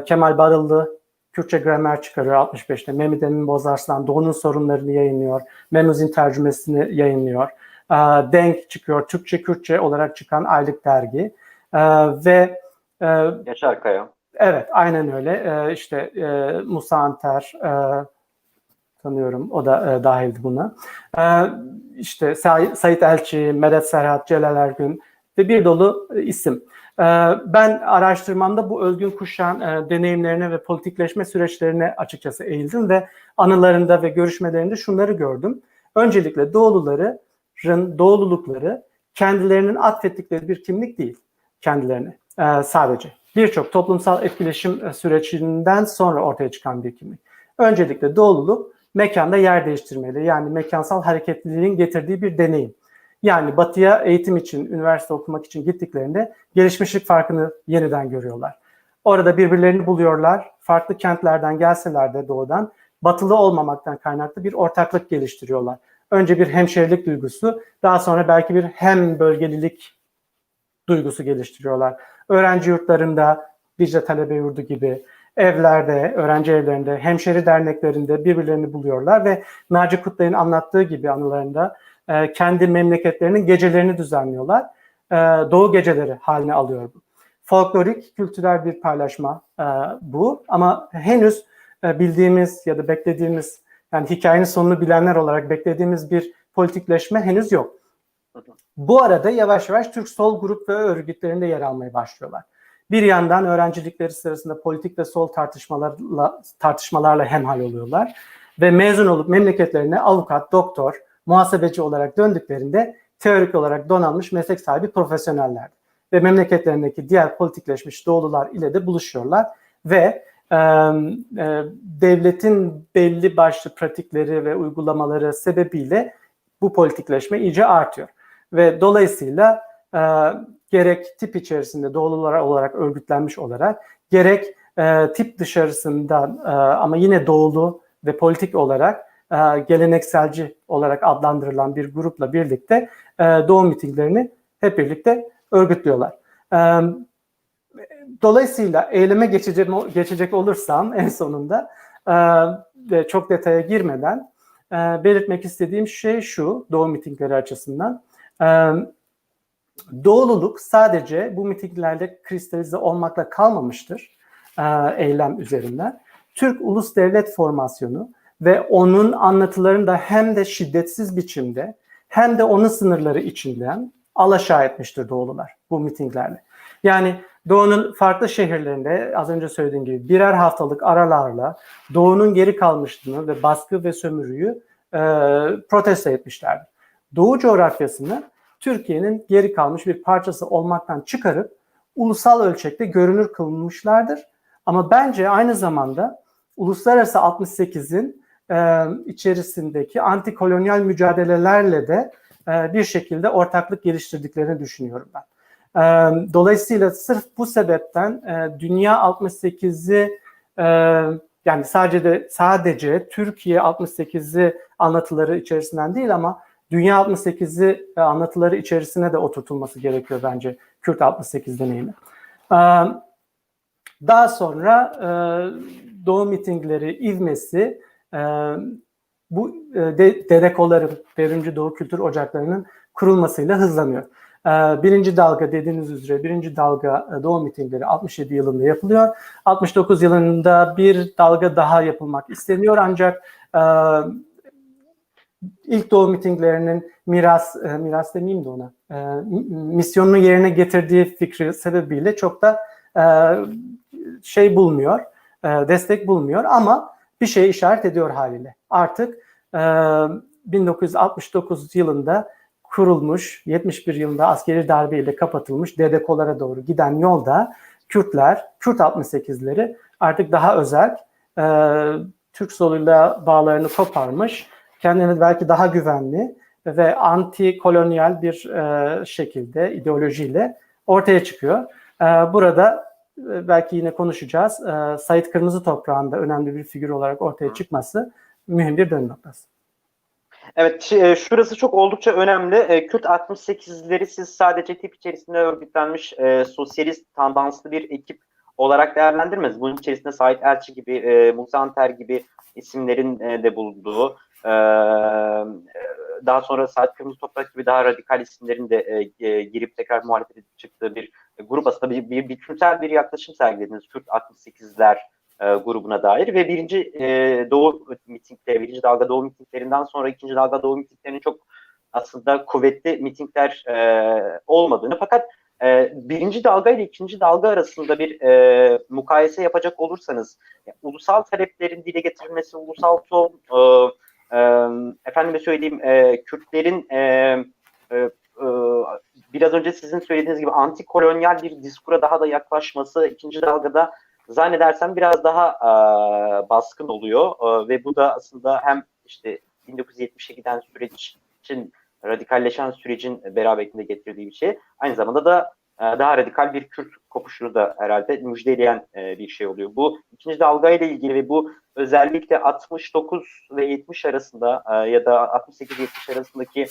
Kemal Barıllı Kürtçe gramer çıkarıyor 65'te. Mehmet Emin Bozarslan Doğu'nun sorunlarını yayınlıyor. Memuzin tercümesini yayınlıyor. Denk çıkıyor. Türkçe Kürtçe olarak çıkan aylık dergi. Ve Yaşar Kaya. evet, aynen öyle. İşte Musa Anter tanıyorum. O da dahildi buna. İşte Sait Elçi, Medet Serhat, Celal Ergün ve bir dolu isim. Ben araştırmamda bu özgün kuşağın deneyimlerine ve politikleşme süreçlerine açıkçası eğildim ve anılarında ve görüşmelerinde şunları gördüm. Öncelikle doğululukları kendilerinin atfettikleri bir kimlik değil kendilerine sadece. Birçok toplumsal etkileşim sürecinden sonra ortaya çıkan bir kimlik. Öncelikle doğululuk mekanda yer değiştirmeli. Yani mekansal hareketliliğin getirdiği bir deneyim. Yani batıya eğitim için, üniversite okumak için gittiklerinde gelişmişlik farkını yeniden görüyorlar. Orada birbirlerini buluyorlar. Farklı kentlerden gelseler de doğudan batılı olmamaktan kaynaklı bir ortaklık geliştiriyorlar. Önce bir hemşerilik duygusu, daha sonra belki bir hem bölgelilik duygusu geliştiriyorlar. Öğrenci yurtlarında, Dicle Talebe Yurdu gibi evlerde, öğrenci evlerinde, hemşeri derneklerinde birbirlerini buluyorlar ve Naci Kutlay'ın anlattığı gibi anılarında kendi memleketlerinin gecelerini düzenliyorlar. Doğu geceleri haline alıyor bu. Folklorik, kültürel bir paylaşma bu ama henüz bildiğimiz ya da beklediğimiz, yani hikayenin sonunu bilenler olarak beklediğimiz bir politikleşme henüz yok. Bu arada yavaş yavaş Türk sol grup ve örgütlerinde yer almaya başlıyorlar. Bir yandan öğrencilikleri sırasında politik ve sol tartışmalarla hemhal oluyorlar ve mezun olup memleketlerine avukat, doktor, muhasebeci olarak döndüklerinde teorik olarak donanmış meslek sahibi profesyonellerdi. Ve memleketlerindeki diğer politikleşmiş doğulular ile de buluşuyorlar ve devletin belli başlı pratikleri ve uygulamaları sebebiyle bu politikleşme iyice artıyor. Ve dolayısıyla gerek tip içerisinde doğulular olarak örgütlenmiş olarak gerek tip dışarısından ama yine doğulu ve politik olarak gelenekselci olarak adlandırılan bir grupla birlikte doğu mitinglerini hep birlikte örgütlüyorlar. Dolayısıyla eyleme geçecek olursam en sonunda çok detaya girmeden belirtmek istediğim şey şu doğu mitingleri açısından. Doğululuk sadece bu mitinglerde kristalize olmakla kalmamıştır eylem üzerinden. Türk Ulus Devlet Formasyonu ve onun anlatılarını da hem de şiddetsiz biçimde hem de onun sınırları içinden alaşağı etmiştir Doğulular bu mitinglerle. Yani Doğu'nun farklı şehirlerinde az önce söylediğim gibi birer haftalık aralarla Doğu'nun geri kalmışlığını ve baskı ve sömürüyü protesto etmişlerdir. Doğu coğrafyasını Türkiye'nin geri kalmış bir parçası olmaktan çıkarıp ulusal ölçekte görünür kılmışlardır. Ama bence aynı zamanda Uluslararası 68'in içerisindeki antikolonyal mücadelelerle de bir şekilde ortaklık geliştirdiklerini düşünüyorum ben. Dolayısıyla sırf bu sebepten Dünya 68'i yani sadece Türkiye 68'i anlatıları içerisinden değil ama Dünya 68'i anlatıları içerisine de oturtulması gerekiyor bence Kürt 68 deneyimi. Daha sonra Doğu mitingleri ivmesi bu DDKO'ların, Devrimci Doğu Kültür Ocakları'nın kurulmasıyla hızlanıyor. Birinci dalga dediğiniz üzere birinci dalga Doğu mitingleri 67 yılında yapılıyor. 69 yılında bir dalga daha yapılmak isteniyor ancak ilk Doğu mitinglerinin miras demeyeyim de ona, misyonunu yerine getirdiği fikri sebebiyle çok da bulmuyor, destek bulmuyor ama bir şeye işaret ediyor haliyle. Artık 1969 yılında kurulmuş, 71 yılında askeri darbeyle kapatılmış DDKO'lara doğru giden yolda Kürtler, Kürt 68'leri artık daha özel, Türk soluyla bağlarını koparmış, kendini belki daha güvenli ve anti-kolonyal bir şekilde, ideolojiyle ortaya çıkıyor. Burada belki yine konuşacağız. Sait Kırmızı Toprağı'nda önemli bir figür olarak ortaya çıkması mühim bir dönüm noktası. Evet, şurası çok oldukça önemli. Kürt 68'leri siz sadece tip içerisinde örgütlenmiş sosyalist tandanslı bir ekip olarak değerlendirmez. Bunun içerisinde Sait Elçi gibi, Musa Anter gibi isimlerin de bulunduğu, daha sonra Sait Kırmızı Toprak gibi daha radikal isimlerin de girip tekrar muhalefet edip çıktığı bir grup, aslında bir kültürel bir yaklaşım sergilediniz Kürt 68'ler grubuna dair ve birinci dalga Doğu mitinglerinden sonra ikinci dalga Doğu mitinglerinin çok aslında kuvvetli mitingler olmadığını, fakat birinci dalga ile ikinci dalga arasında bir mukayese yapacak olursanız, ulusal taleplerin dile getirilmesi, ulusal ton, efendime söyleyeyim, Kürtlerin biraz önce sizin söylediğiniz gibi anti-kolonyal bir diskura daha da yaklaşması ikinci dalgada zannedersem biraz daha baskın oluyor ve bu da aslında hem işte 1970'e giden süreç için radikalleşen sürecin beraberinde getirdiği bir şey, aynı zamanda da daha radikal bir Kürt kopuşunu da herhalde müjdeleyen bir şey oluyor. Bu ikinci dalga ile ilgili ve bu özellikle 69 ve 70 arasında ya da 68-70 arasındaki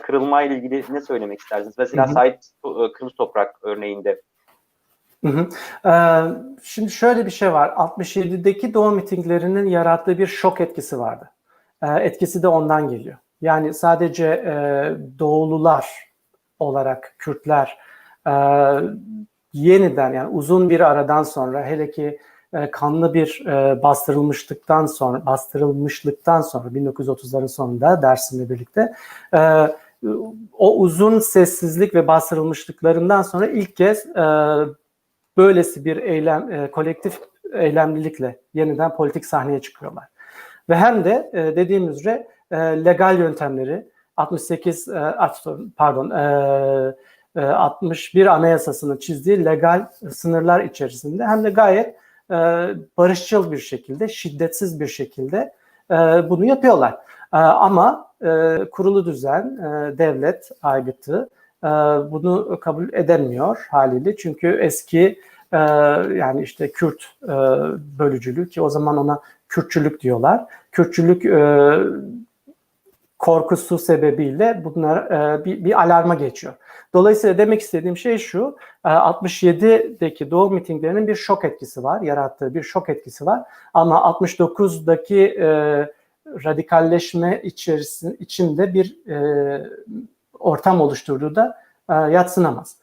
kırılma ile ilgili ne söylemek istersiniz? Mesela Sait Kırmızı Toprak örneğinde. Şimdi şöyle bir şey var. 67'deki Doğu mitinglerinin yarattığı bir şok etkisi vardı. Etkisi de ondan geliyor. Yani sadece Doğulular olarak Kürtler yeniden, yani uzun bir aradan sonra, hele ki kanlı bir bastırılmışlıktan sonra 1930'ların sonunda Dersim'le birlikte o uzun sessizlik ve bastırılmışlıklarından sonra ilk kez böylesi bir kolektif eylemlilikle yeniden politik sahneye çıkıyorlar. Ve hem de dediğim üzere legal yöntemleri 61 Anayasası'nın çizdiği legal sınırlar içerisinde hem de gayet barışçıl bir şekilde, şiddetsiz bir şekilde bunu yapıyorlar. Ama kurulu düzen, devlet aygıtı bunu kabul edemiyor haliyle. Çünkü eski yani işte Kürt bölücülük, ki o zaman ona Kürtçülük diyorlar. Kürtçülük korkusu sebebiyle bunlar bir alarma geçiyor. Dolayısıyla demek istediğim şey şu: 67'deki Doğu mitinglerinin bir şok etkisi var, yarattığı bir şok etkisi var. Ama 69'daki radikalleşme içinde bir ortam oluşturduğu da yadsınamaz.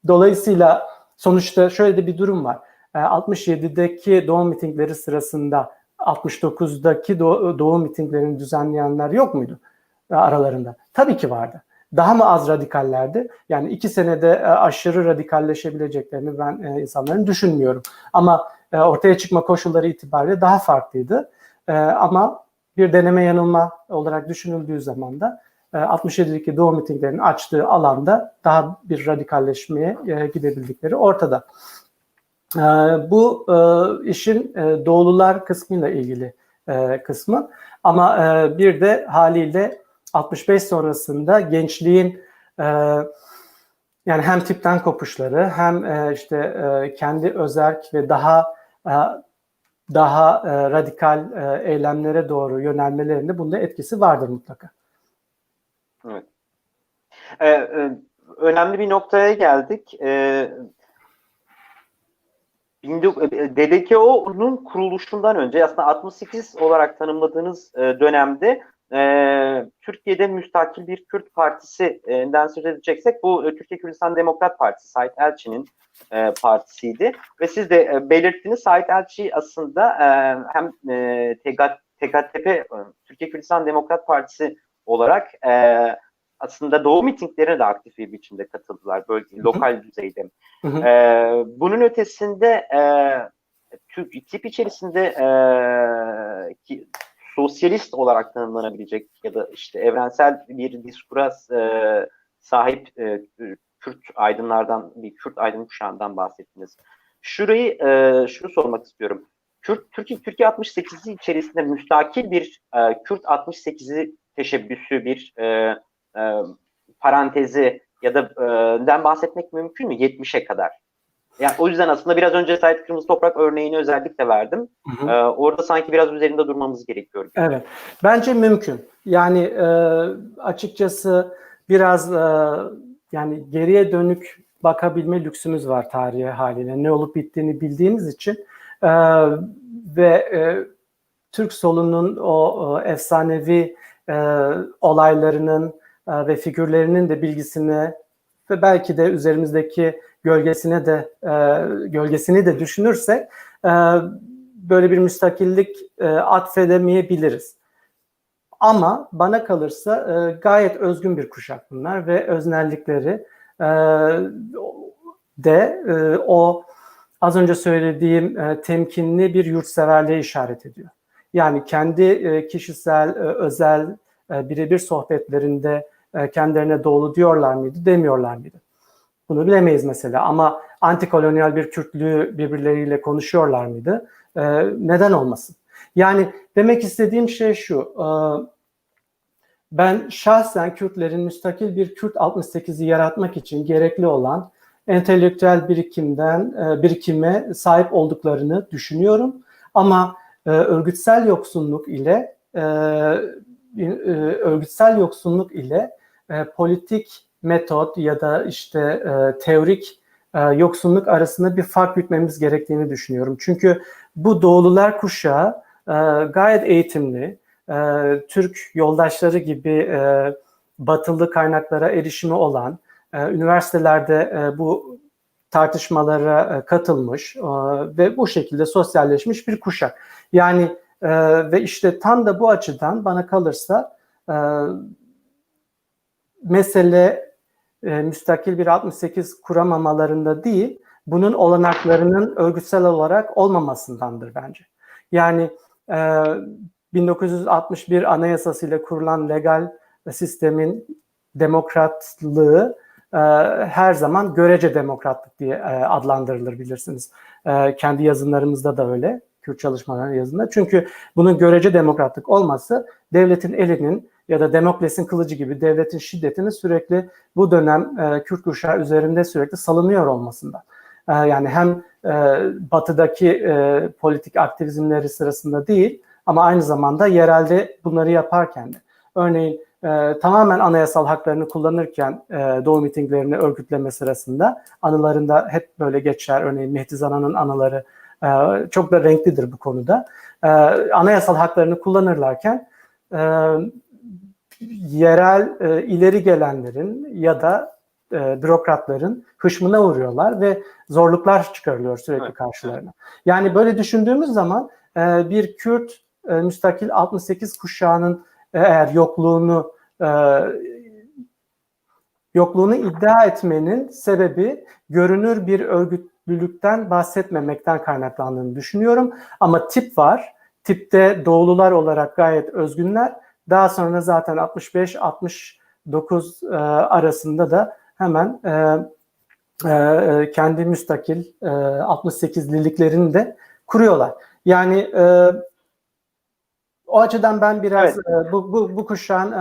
Dolayısıyla sonuçta şöyle de bir durum var. 67'deki Doğu mitingleri sırasında 69'daki Doğu mitinglerini düzenleyenler yok muydu aralarında? Tabii ki vardı. Daha mı az radikallerdi? Yani 2 senede aşırı radikalleşebileceklerini ben insanların düşünmüyorum. Ama ortaya çıkma koşulları itibariyle daha farklıydı. Ama bir deneme yanılma olarak düşünüldüğü zaman da 67'deki Doğu mitinglerinin açtığı alanda daha bir radikalleşmeye gidebildikleri ortada. Bu işin Doğulular kısmıyla ilgili kısmı. Ama bir de haliyle 65 sonrasında gençliğin yani hem tipten kopuşları hem kendi özerk ve daha radikal eylemlere doğru yönelmelerinde bunda etkisi vardır mutlaka. Evet. Önemli bir noktaya geldik. DDKO'nun kuruluşundan önce aslında 68 olarak tanımladığınız dönemde Türkiye'de müstakil bir Kürt partisinden söz edeceksek bu Türkiye Kürdistan Demokrat Partisi, Sait Elçi'nin partisiydi. Ve siz de belirttiniz, Sait Elçi aslında hem TKTP, Türkiye Kürdistan Demokrat Partisi olarak aslında Doğu mitinglerine de aktif bir biçimde katıldılar, lokal düzeyde. Bunun ötesinde tip içerisinde sosyalist olarak tanımlanabilecek ya da işte evrensel bir diskura sahip Kürt aydınlardan, bir Kürt aydın kuşağından bahsettiniz. Şunu sormak istiyorum. Türkiye 68'i içerisinde müstakil bir Kürt 68'i teşebbüsü, bir parantezi ya da den bahsetmek mümkün mü 70'e kadar? Yani o yüzden aslında biraz önce Sait Kırmızı Toprak örneğini özellikle verdim. Orada sanki biraz üzerinde durmamız gerekiyor gibi. Evet, bence mümkün. Yani açıkçası biraz yani geriye dönük bakabilme lüksümüz var tarihe haliyle. Ne olup bittiğini bildiğimiz için ve Türk solunun o efsanevi olaylarının ve figürlerinin de bilgisini ve belki de üzerimizdeki gölgesini de düşünürsek böyle bir müstakillik atfedemeyebiliriz. Ama bana kalırsa gayet özgün bir kuşak bunlar ve öznellikleri de o az önce söylediğim temkinli bir yurtseverliğe işaret ediyor. Yani kendi kişisel, özel, birebir sohbetlerinde kendilerine doğulu diyorlar mıydı, demiyorlar mıydı? Bunu bilemeyiz mesela, ama antikolonyal bir Kürtlüğü birbirleriyle konuşuyorlar mıydı? Neden olmasın? Yani demek istediğim şey şu, ben şahsen Kürtlerin müstakil bir Kürt 68'i yaratmak için gerekli olan entelektüel birikime sahip olduklarını düşünüyorum. Ama örgütsel yoksunluk ile politik metot ya da işte teorik yoksunluk arasında bir fark gütmemiz gerektiğini düşünüyorum. Çünkü bu doğulular kuşağı gayet eğitimli, Türk yoldaşları gibi batılı kaynaklara erişimi olan, üniversitelerde bu tartışmalara katılmış ve bu şekilde sosyalleşmiş bir kuşak. Yani ve işte tam da bu açıdan bana kalırsa mesele müstakil bir 68 kuramamalarında değil, bunun olanaklarının örgütsel olarak olmamasındandır bence. Yani 1961 Anayasasıyla kurulan legal sistemin demokratlığı her zaman görece demokratlık diye adlandırılır, bilirsiniz. Kendi yazınlarımızda da öyle, Kürt çalışmaları yazında. Çünkü bunun görece demokratlık olması devletin elinin ya da Demokles'in kılıcı gibi devletin şiddetini sürekli bu dönem Kürt kuşağı üzerinde sürekli salınıyor olmasından. Yani hem batıdaki politik aktivizmleri sırasında değil ama aynı zamanda yerelde bunları yaparken de. Örneğin tamamen anayasal haklarını kullanırken Doğu mitinglerini örgütleme sırasında anılarında hep böyle geçer. Örneğin Mehdi Zana'nın anıları çok da renklidir bu konuda. Anayasal haklarını kullanırlarken yerel ileri gelenlerin ya da bürokratların hışmına uğruyorlar ve zorluklar çıkarılıyor sürekli karşılarına. Yani böyle düşündüğümüz zaman bir Kürt müstakil 68 kuşağının eğer yokluğunu iddia etmenin sebebi görünür bir örgütlülükten bahsetmemekten kaynaklandığını düşünüyorum. Ama tip var. Tipte doğulular olarak gayet özgünler. Daha sonra zaten 65-69 arasında da hemen kendi müstakil 68'liliklerini de kuruyorlar. Yani o açıdan ben biraz bu kuşağın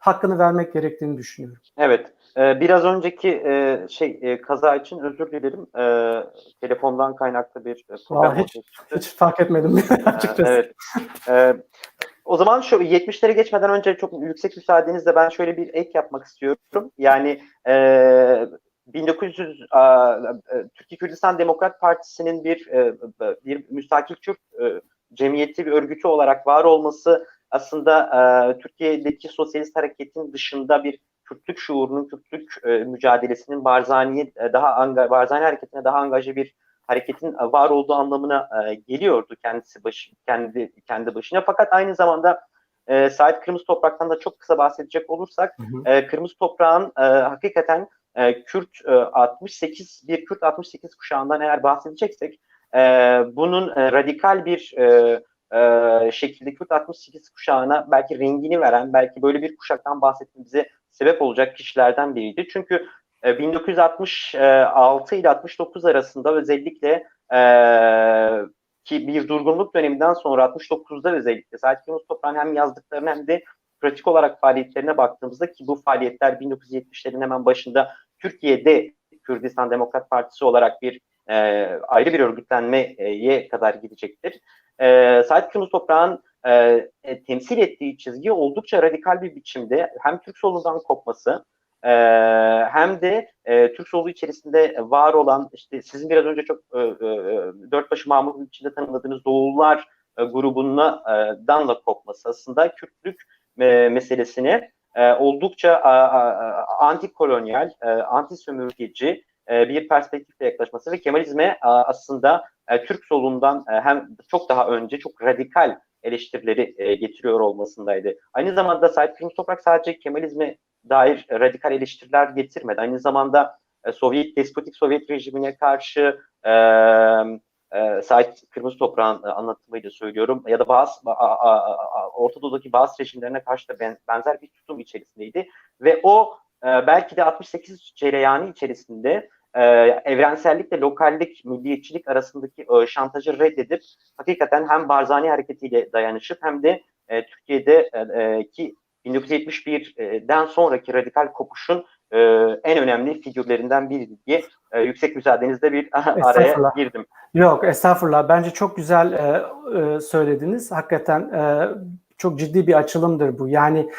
hakkını vermek gerektiğini düşünüyorum. Evet. Biraz önceki kaza için özür dilerim. Telefondan kaynaklı bir problem hiç fark etmedim açıkçası. Evet. O zaman şu 70'lere geçmeden önce çok yüksek müsaadenizle ben şöyle bir ek yapmak istiyorum. Yani Türkiye Kürdistan Demokrat Partisi'nin bir müstakil Kürt cemiyeti bir örgütü olarak var olması aslında Türkiye'deki sosyalist hareketin dışında bir Kürtlük şuurunun, Kürtlük mücadelesinin Barzani hareketine daha angaje bir hareketin var olduğu anlamına geliyordu kendi başına. Fakat aynı zamanda Sait Kırmızı Toprak'tan da çok kısa bahsedecek olursak, Kırmızı Toprak'ın hakikaten Kürt 68 kuşağından eğer bahsedeceksek, bunun radikal bir şekilde Kürt 68 kuşağına belki rengini veren, belki böyle bir kuşaktan bahsetmemize sebep olacak kişilerden biriydi. Çünkü 1966 ile 69 arasında özellikle ki bir durgunluk döneminden sonra 69'da özellikle Sait Kırmızı Toprak'ın hem yazdıklarına hem de pratik olarak faaliyetlerine baktığımızda, ki bu faaliyetler 1970'lerin hemen başında Türkiye'de Kürdistan Demokrat Partisi olarak ayrı bir örgütlenmeye kadar gidecektir. Sait Kırmızı Toprak'ın temsil ettiği çizgi oldukça radikal bir biçimde hem Türk solundan kopması, hem de Türk solu içerisinde var olan, işte sizin biraz önce çok Dörtbaşı Mahmut içinde tanımladığınız Doğullar grubundan da kopması aslında Kürtlük meselesini oldukça anti-kolonyal, anti-sömürgeci bir perspektifle yaklaşması ve Kemalizme aslında Türk solundan hem çok daha önce çok radikal eleştirileri getiriyor olmasındaydı. Aynı zamanda Sait Kırmızı Toprak sadece Kemalizme dair radikal eleştiriler getirmedi. Aynı zamanda despotik Sovyet rejimine karşı Sait Kırmızı Toprak'ın anlatımıyla söylüyorum, ya da Orta Doğu'daki bazı rejimlerine karşı da benzer bir tutum içerisindeydi. Ve o belki de 68 cereyanı içerisinde evrensellikle lokallik, milliyetçilik arasındaki şantajı reddedip hakikaten hem Barzani hareketiyle dayanışıp hem de Türkiye'deki 1971'den sonraki radikal kopuşun en önemli figürlerinden biri diye yüksek müsaadenizle bir araya girdim. Yok, estağfurullah. Bence çok güzel söylediniz. Hakikaten çok ciddi bir açılımdır bu. Yani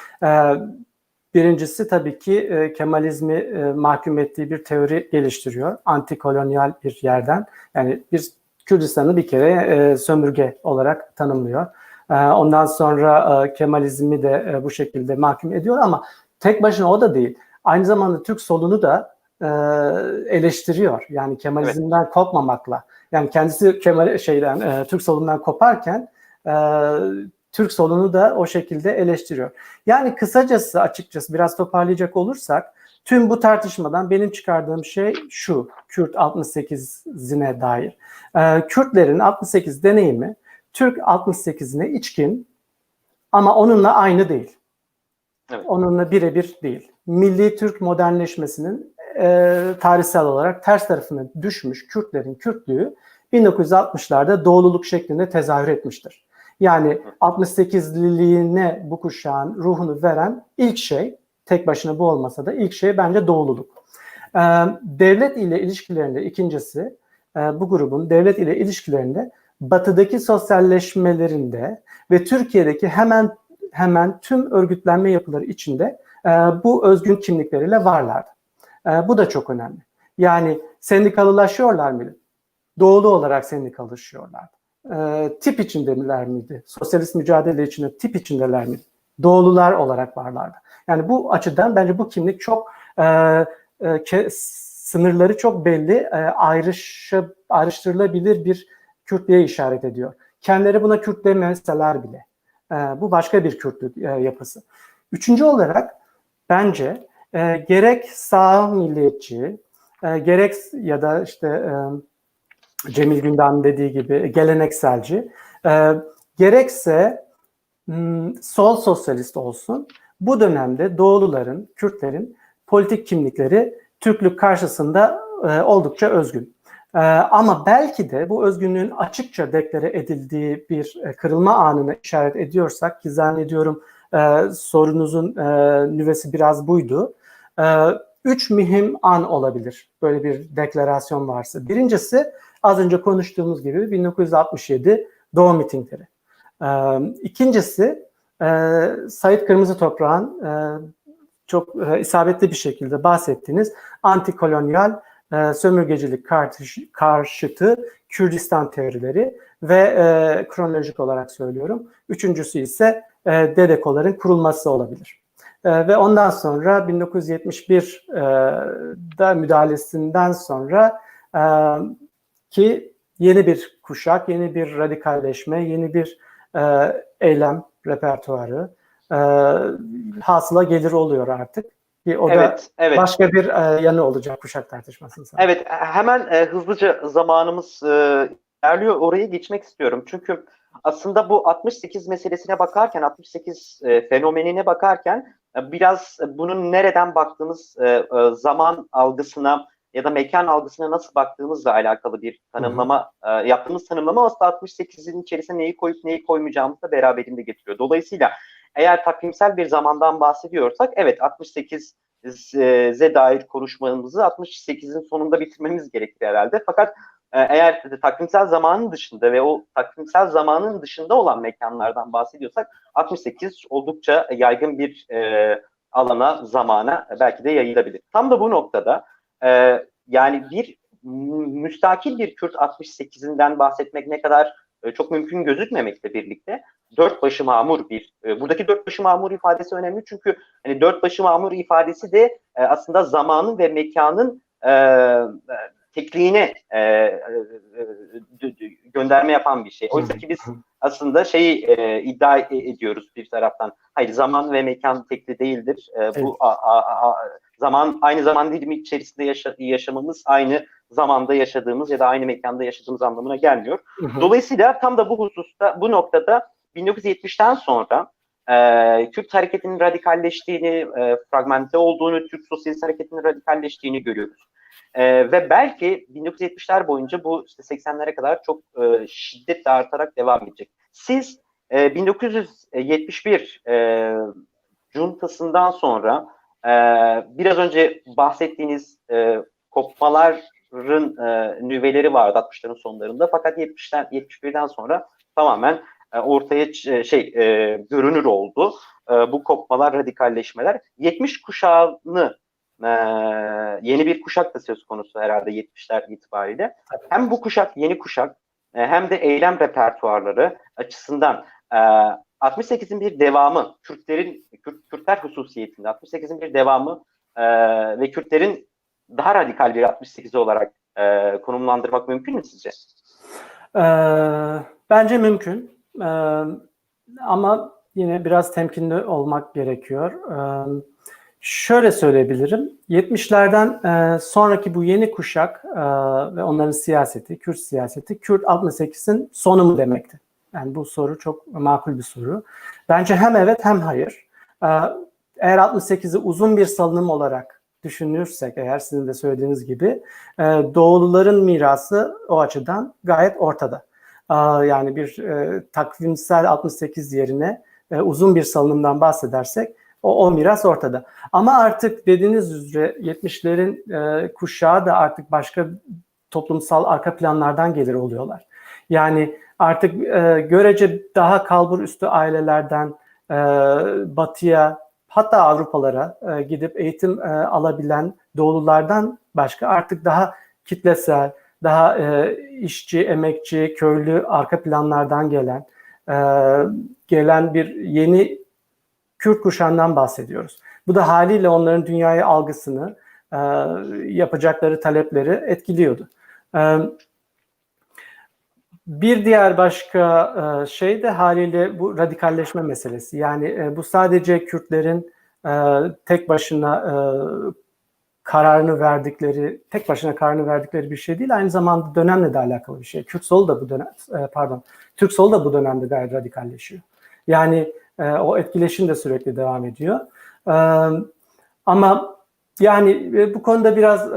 birincisi tabii ki Kemalizmi mahkum ettiği bir teori geliştiriyor. Antikolonyal bir yerden. Yani bir Kürdistan'ı bir kere sömürge olarak tanımlıyor. Ondan sonra Kemalizmi de bu şekilde mahkum ediyor ama tek başına o da değil. Aynı zamanda Türk solunu da eleştiriyor. Yani Kemalizmden kopmamakla. Yani kendisi Türk solundan koparken Türk solunu da o şekilde eleştiriyor. Yani kısacası, açıkçası biraz toparlayacak olursak, tüm bu tartışmadan benim çıkardığım şey şu: Kürt 68'ine dair. Kürtlerin 68 deneyimi Türk 68'ine içkin ama onunla aynı değil. Evet. Onunla birebir değil. Milli Türk modernleşmesinin tarihsel olarak ters tarafına düşmüş Kürtlerin Kürtlüğü 1960'larda doğululuk şeklinde tezahür etmiştir. Yani 68'liliğine bu kuşağın ruhunu veren ilk şey, tek başına bu olmasa da ilk şey bence doğululuk. Devlet ile ilişkilerinde ikincisi, bu grubun devlet ile ilişkilerinde batıdaki sosyalleşmelerinde ve Türkiye'deki hemen tüm örgütlenme yapıları içinde bu özgün kimlikleriyle varlardı. Bu da çok önemli. Yani sendikalılaşıyorlar mıydı? Doğulu olarak sendikalaşıyorlardı. Tip içindeler miydi? Sosyalist mücadele içinde tip içindeler miydi? Doğulular olarak varlardı. Yani bu açıdan bence bu kimlik çok sınırları çok belli, ayrıştırılabilir bir Kürtlüğe işaret ediyor. Kendileri buna Kürt demeseler bile. Bu başka bir Kürtlük yapısı. Üçüncü olarak bence gerek sağ milliyetçi, gerek ya da işte Cemil Gündar'ın dediği gibi gelenekselci, gerekse sol sosyalist olsun, bu dönemde Doğuluların, Kürtlerin politik kimlikleri Türklük karşısında oldukça özgün. Ama belki de bu özgünlüğün açıkça deklare edildiği bir kırılma anına işaret ediyorsak, ki zannediyorum sorunuzun nüvesi biraz buydu. 3 mühim an olabilir böyle bir deklarasyon varsa. Birincisi, az önce konuştuğumuz gibi 1967 Doğu mitingleri. İkincisi, Sait Kırmızı Toprak'ın çok isabetli bir şekilde bahsettiğiniz antikolonyal sömürgecilik karşıtı Kürdistan teorileri ve kronolojik olarak söylüyorum. Üçüncüsü ise DDKO'ların kurulması olabilir. Ve ondan sonra 1971'da müdahalesinden sonra ki yeni bir kuşak, yeni bir radikalleşme, yeni bir eylem repertuarı hasıla gelir oluyor artık. Ki o da başka bir yanı olacak kuşak tartışmasının. Evet, hemen hızlıca zamanımız ilerliyor. Oraya geçmek istiyorum. Çünkü aslında bu 68 meselesine bakarken, 68 fenomenine bakarken biraz bunun nereden baktığımız zaman algısına ya da mekan algısına nasıl baktığımızla alakalı bir tanımlama, yaptığımız tanımlama aslında 68'in içerisine neyi koyup neyi koymayacağımızı da beraberinde getiriyor. Dolayısıyla eğer takvimsel bir zamandan bahsediyorsak, evet 68'e dair konuşmamızı 68'in sonunda bitirmemiz gerekir herhalde. Fakat eğer takvimsel zamanın dışında ve o takvimsel zamanın dışında olan mekanlardan bahsediyorsak 68 oldukça yaygın bir alana, zamana belki de yayılabilir. Tam da bu noktada yani bir müstakil bir Kürt 68'inden bahsetmek ne kadar çok mümkün gözükmemekle birlikte dört başı mamur buradaki dört başı mamur ifadesi önemli çünkü hani dört başı mamur ifadesi de aslında zamanın ve mekanın tekliğine gönderme yapan bir şey. Oysa ki biz aslında şeyi iddia ediyoruz bir taraftan. Hayır, zaman ve mekan tekli değildir. Bu zaman aynı zaman dilimi içerisinde yaşamamız aynı zamanda yaşadığımız ya da aynı mekanda yaşadığımız anlamına gelmiyor. Dolayısıyla tam da bu hususta, bu noktada 1970'ten sonra Kürt hareketinin radikalleştiğini, fragmente olduğunu, Türk Sosyalist hareketinin radikalleştiğini görüyoruz. Ve belki 1970'ler boyunca bu işte 80'lere kadar çok şiddetle artarak devam edecek. Siz 1971 juntasından sonra biraz önce bahsettiğiniz kopmaların nüveleri vardı 60'ların sonlarında. Fakat 71'den sonra tamamen ortaya görünür oldu. Bu kopmalar, radikalleşmeler. 70 kuşağını yeni bir kuşak da söz konusu herhalde 70'ler itibariyle. Hem bu kuşak, yeni kuşak hem de eylem repertuarları açısından 68'in bir devamı, Kürtler hususiyetinde 68'in bir devamı ve Kürtlerin daha radikal bir 68'i olarak konumlandırmak mümkün mü sizce? Bence mümkün. Ama yine biraz temkinli olmak gerekiyor. Şöyle söyleyebilirim. 70'lerden sonraki bu yeni kuşak ve onların siyaseti, Kürt siyaseti, Kürt 68'in sonu mu demekti? Yani bu soru çok makul bir soru. Bence hem evet hem hayır. Eğer 68'i uzun bir salınım olarak düşünürsek, eğer sizin de söylediğiniz gibi, Doğuluların mirası o açıdan gayet ortada. Yani bir takvimsel 68 yerine uzun bir salınımdan bahsedersek o miras ortada. Ama artık dediğiniz üzere 70'lerin kuşağı da artık başka toplumsal arka planlardan gelir oluyorlar. Yani artık görece daha kalbur üstü ailelerden batıya, hatta Avrupalara gidip eğitim alabilen Doğululardan başka artık daha kitlesel, daha işçi, emekçi, köylü arka planlardan gelen bir yeni Kürt kuşağından bahsediyoruz. Bu da haliyle onların dünyaya algısını, yapacakları talepleri etkiliyordu. Bir diğer başka şey de haliyle bu radikalleşme meselesi. Yani bu sadece Kürtlerin tek başına kararını verdikleri bir şey değil. Aynı zamanda dönemle de alakalı bir şey. Türk solu da bu dönemde gayet radikalleşiyor. Yani o etkileşim de sürekli devam ediyor. Ama yani bu konuda biraz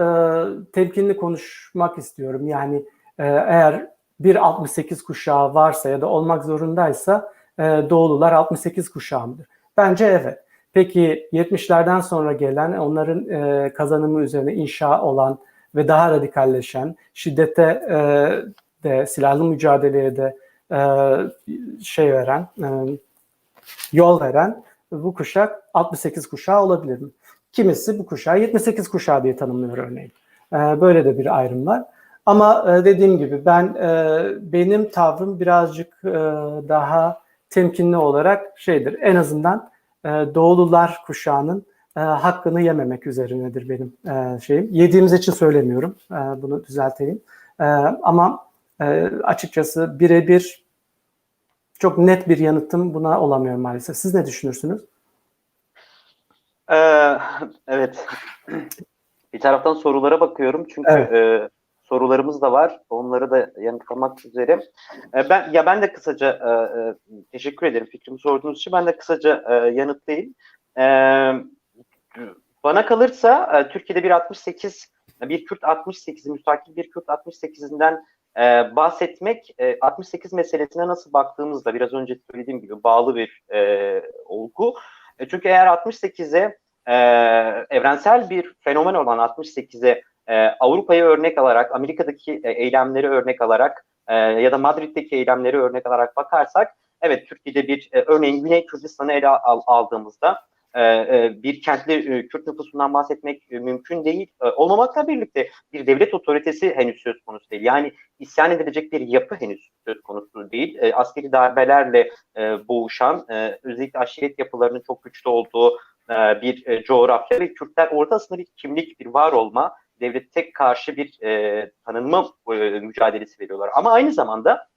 temkinli konuşmak istiyorum. Yani eğer bir 68 kuşağı varsa ya da olmak zorundaysa Doğulular 68 kuşağı mıdır? Bence evet. Peki 70'lerden sonra gelen, onların kazanımı üzerine inşa olan ve daha radikalleşen, şiddete de, silahlı mücadeleye de yol veren bu kuşak 68 kuşağı olabilir mi? Kimisi bu kuşağı 78 kuşağı diye tanımlıyor örneğin. Böyle de bir ayrım var. Ama dediğim gibi benim tavrım birazcık daha temkinli olarak şeydir. En azından Doğulular kuşağının hakkını yememek üzerinedir benim şeyim. Yediğimiz için söylemiyorum. Bunu düzelteyim. Ama açıkçası birebir çok net bir yanıtım buna olamıyor maalesef. Siz ne düşünürsünüz? Evet. Bir taraftan sorulara bakıyorum çünkü Evet. sorularımız da var. Onları da yanıtlamak üzere. Ben de kısaca teşekkür ederim fikrimi sorduğunuz için. Ben de kısaca yanıtlayayım. E, Bana kalırsa Türkiye'de bir Kürt 68, müstakil bir Kürt 68'inden bahsetmek 68 meselesine nasıl baktığımızda biraz önce söylediğim gibi bağlı bir olgu. Çünkü eğer 68'e evrensel bir fenomen olan 68'e Avrupa'yı örnek alarak, Amerika'daki eylemleri örnek alarak ya da Madrid'deki eylemleri örnek alarak bakarsak, evet Türkiye'de örneğin Güney Kürdistan'ı ele aldığımızda bir kentli Kürt nüfusundan bahsetmek mümkün değil. Olmamakla birlikte bir devlet otoritesi henüz söz konusu değil. Yani isyan edilecek bir yapı henüz söz konusu değil. Askeri darbelerle boğuşan, özellikle aşiret yapılarının çok güçlü olduğu bir coğrafya ve Kürtler ortasında bir kimlik, bir var olma, devlete karşı bir tanınma mücadelesi veriyorlar. Ama aynı zamanda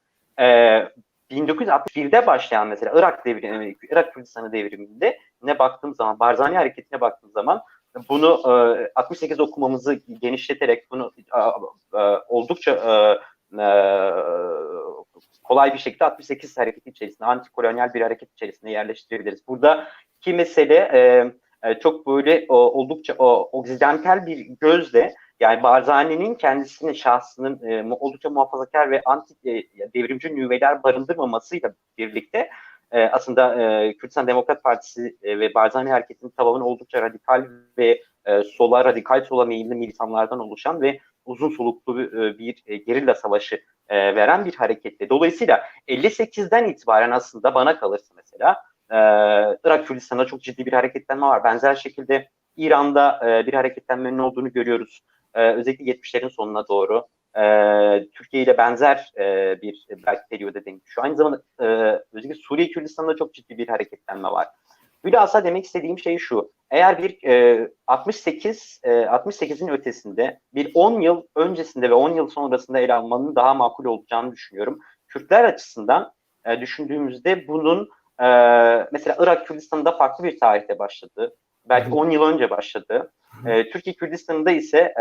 1961'de başlayan mesela Irak Kürdistanı devriminde baktığım zaman, Barzani hareketine baktığım zaman bunu 68 okumamızı genişleterek bunu oldukça kolay bir şekilde 68 hareketi içerisinde, antikolonyal bir hareket içerisinde yerleştirebiliriz. Buradaki mesele çok böyle oldukça oksidental bir gözle, yani Barzani'nin kendisinin, şahsının oldukça muhafazakar ve anti devrimci nüveler barındırmamasıyla birlikte aslında Kürdistan Demokrat Partisi ve Barzani Hareketi'nin tabanı oldukça radikal ve radikal sola meyilli militanlardan oluşan ve uzun soluklu bir gerilla savaşı veren bir hareketti. Dolayısıyla 58'den itibaren aslında bana kalırsa mesela Irak Kürdistan'da çok ciddi bir hareketlenme var. Benzer şekilde İran'da bir hareketlenmenin olduğunu görüyoruz. Özellikle 70'lerin sonuna doğru. Türkiye ile benzer bir belki periyoda denk düşüyor. Aynı zamanda özellikle Suriye Kürdistan'da çok ciddi bir hareketlenme var. Hülasa demek istediğim şey şu. Eğer 68'in ötesinde bir 10 yıl öncesinde ve 10 yıl sonrasında ele almanın daha makul olacağını düşünüyorum. Kürtler açısından düşündüğümüzde bunun mesela Irak Kürdistan'da farklı bir tarihte başladı. Belki 10 yıl önce başladı. Türkiye Kürdistan'da ise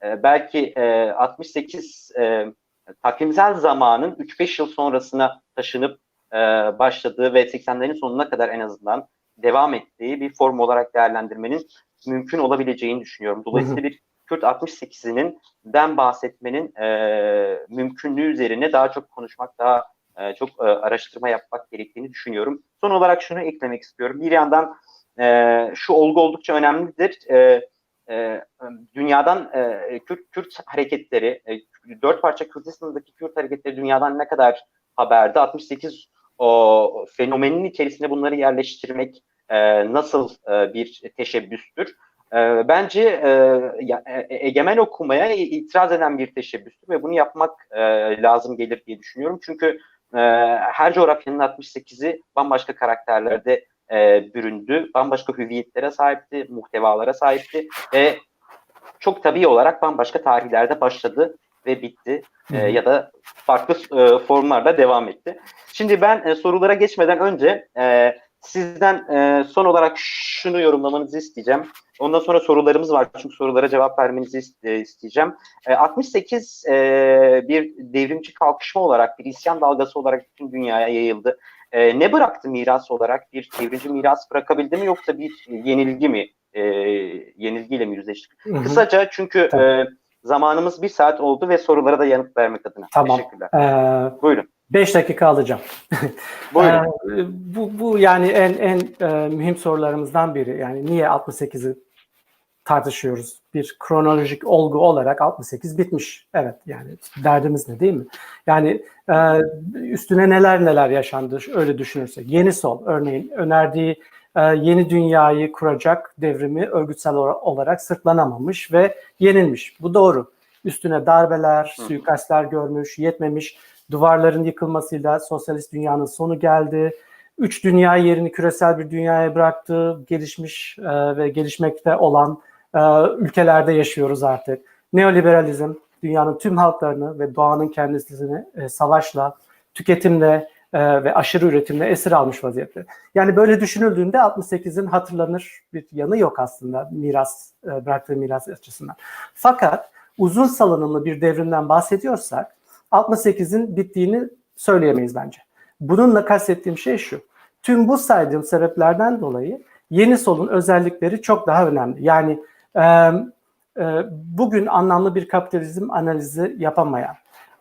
belki 68 takvimsel zamanın 3-5 yıl sonrasına taşınıp başladığı ve 80'lerin sonuna kadar en azından devam ettiği bir form olarak değerlendirmenin mümkün olabileceğini düşünüyorum. Dolayısıyla bir Kürt 68'den bahsetmenin mümkünlüğü üzerine daha çok konuşmak, daha çok araştırma yapmak gerektiğini düşünüyorum. Son olarak şunu eklemek istiyorum. Bir yandan şu olgu oldukça önemlidir. Dünyadan Kürt hareketleri, 4 parça Kürdistan'daki Kürt hareketleri dünyadan ne kadar haberde? 68 fenomenin içerisinde bunları yerleştirmek nasıl bir teşebbüstür? Bence egemen okumaya itiraz eden bir teşebbüstür ve bunu yapmak lazım gelir diye düşünüyorum. Çünkü her coğrafyanın 68'i bambaşka karakterlerde büründü. Bambaşka hüviyetlere sahipti, muhtevalara sahipti ve çok tabii olarak bambaşka tarihlerde başladı ve bitti. Ya da farklı formlarda devam etti. Şimdi ben sorulara geçmeden önce sizden son olarak şunu yorumlamanızı isteyeceğim. Ondan sonra sorularımız var çünkü sorulara cevap vermenizi isteyeceğim. 68 bir devrimci kalkışma olarak, bir isyan dalgası olarak bütün dünyaya yayıldı. Ne bıraktı miras olarak? Bir devrimci miras bırakabildi mi yoksa bir yenilgi mi? Yenilgiyle mi yüzleştik? Kısaca çünkü zamanımız 1 saat oldu ve sorulara da yanıt vermek adına. Tamam. Teşekkürler. Buyurun. 5 dakika alacağım. Buyurun. Bu yani en mühim sorularımızdan biri. Yani niye 68'i tartışıyoruz? Bir kronolojik olgu olarak 68 bitmiş. Evet, yani derdimiz ne, değil mi? Yani üstüne neler yaşandı öyle düşünürsek. Yeni Sol örneğin önerdiği yeni dünyayı kuracak devrimi örgütsel olarak sırtlanamamış ve yenilmiş. Bu doğru. Üstüne darbeler, suikastler görmüş, yetmemiş. Duvarların yıkılmasıyla sosyalist dünyanın sonu geldi. Üç dünya yerini küresel bir dünyaya bıraktı. Gelişmiş ve gelişmekte olan ülkelerde yaşıyoruz artık. Neoliberalizm dünyanın tüm halklarını ve doğanın kendisini savaşla, tüketimle ve aşırı üretimle esir almış vaziyette. Yani böyle düşünüldüğünde 68'in hatırlanır bir yanı yok aslında bıraktığı miras açısından. Fakat uzun salınımlı bir devrimden bahsediyorsak 68'in bittiğini söyleyemeyiz bence. Bununla kastettiğim şey şu. Tüm bu saydığım sebeplerden dolayı yeni solun özellikleri çok daha önemli. Yani bugün anlamlı bir kapitalizm analizi yapamayan,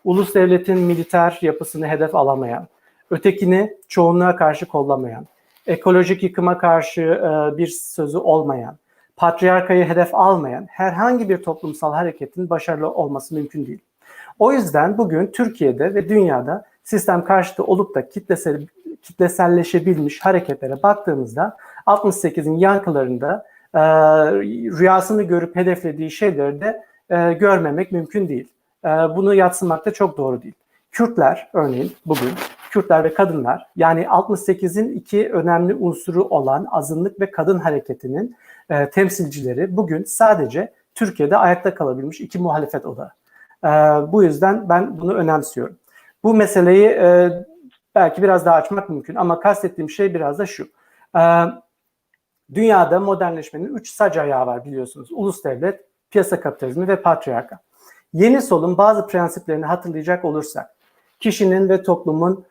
ulus devletin militer yapısını hedef alamayan, ötekini çoğunluğa karşı kollamayan, ekolojik yıkıma karşı bir sözü olmayan, patriarkayı hedef almayan herhangi bir toplumsal hareketin başarılı olması mümkün değil. O yüzden bugün Türkiye'de ve dünyada sistem karşıtı olup da kitleselleşebilmiş hareketlere baktığımızda 68'in yankılarında rüyasını görüp hedeflediği şeyleri de görmemek mümkün değil. Bunu yadsımak da çok doğru değil. Kürtler örneğin bugün, Kürtler ve kadınlar yani 68'in iki önemli unsuru olan azınlık ve kadın hareketinin temsilcileri bugün sadece Türkiye'de ayakta kalabilmiş iki muhalefet odağı. Bu yüzden ben bunu önemsiyorum. Bu meseleyi belki biraz daha açmak mümkün ama kastettiğim şey biraz da şu. Dünyada modernleşmenin 3 sac ayağı var biliyorsunuz. Ulus devlet, piyasa kapitalizmi ve patriarka. Yeni solun bazı prensiplerini hatırlayacak olursak, kişinin ve toplumun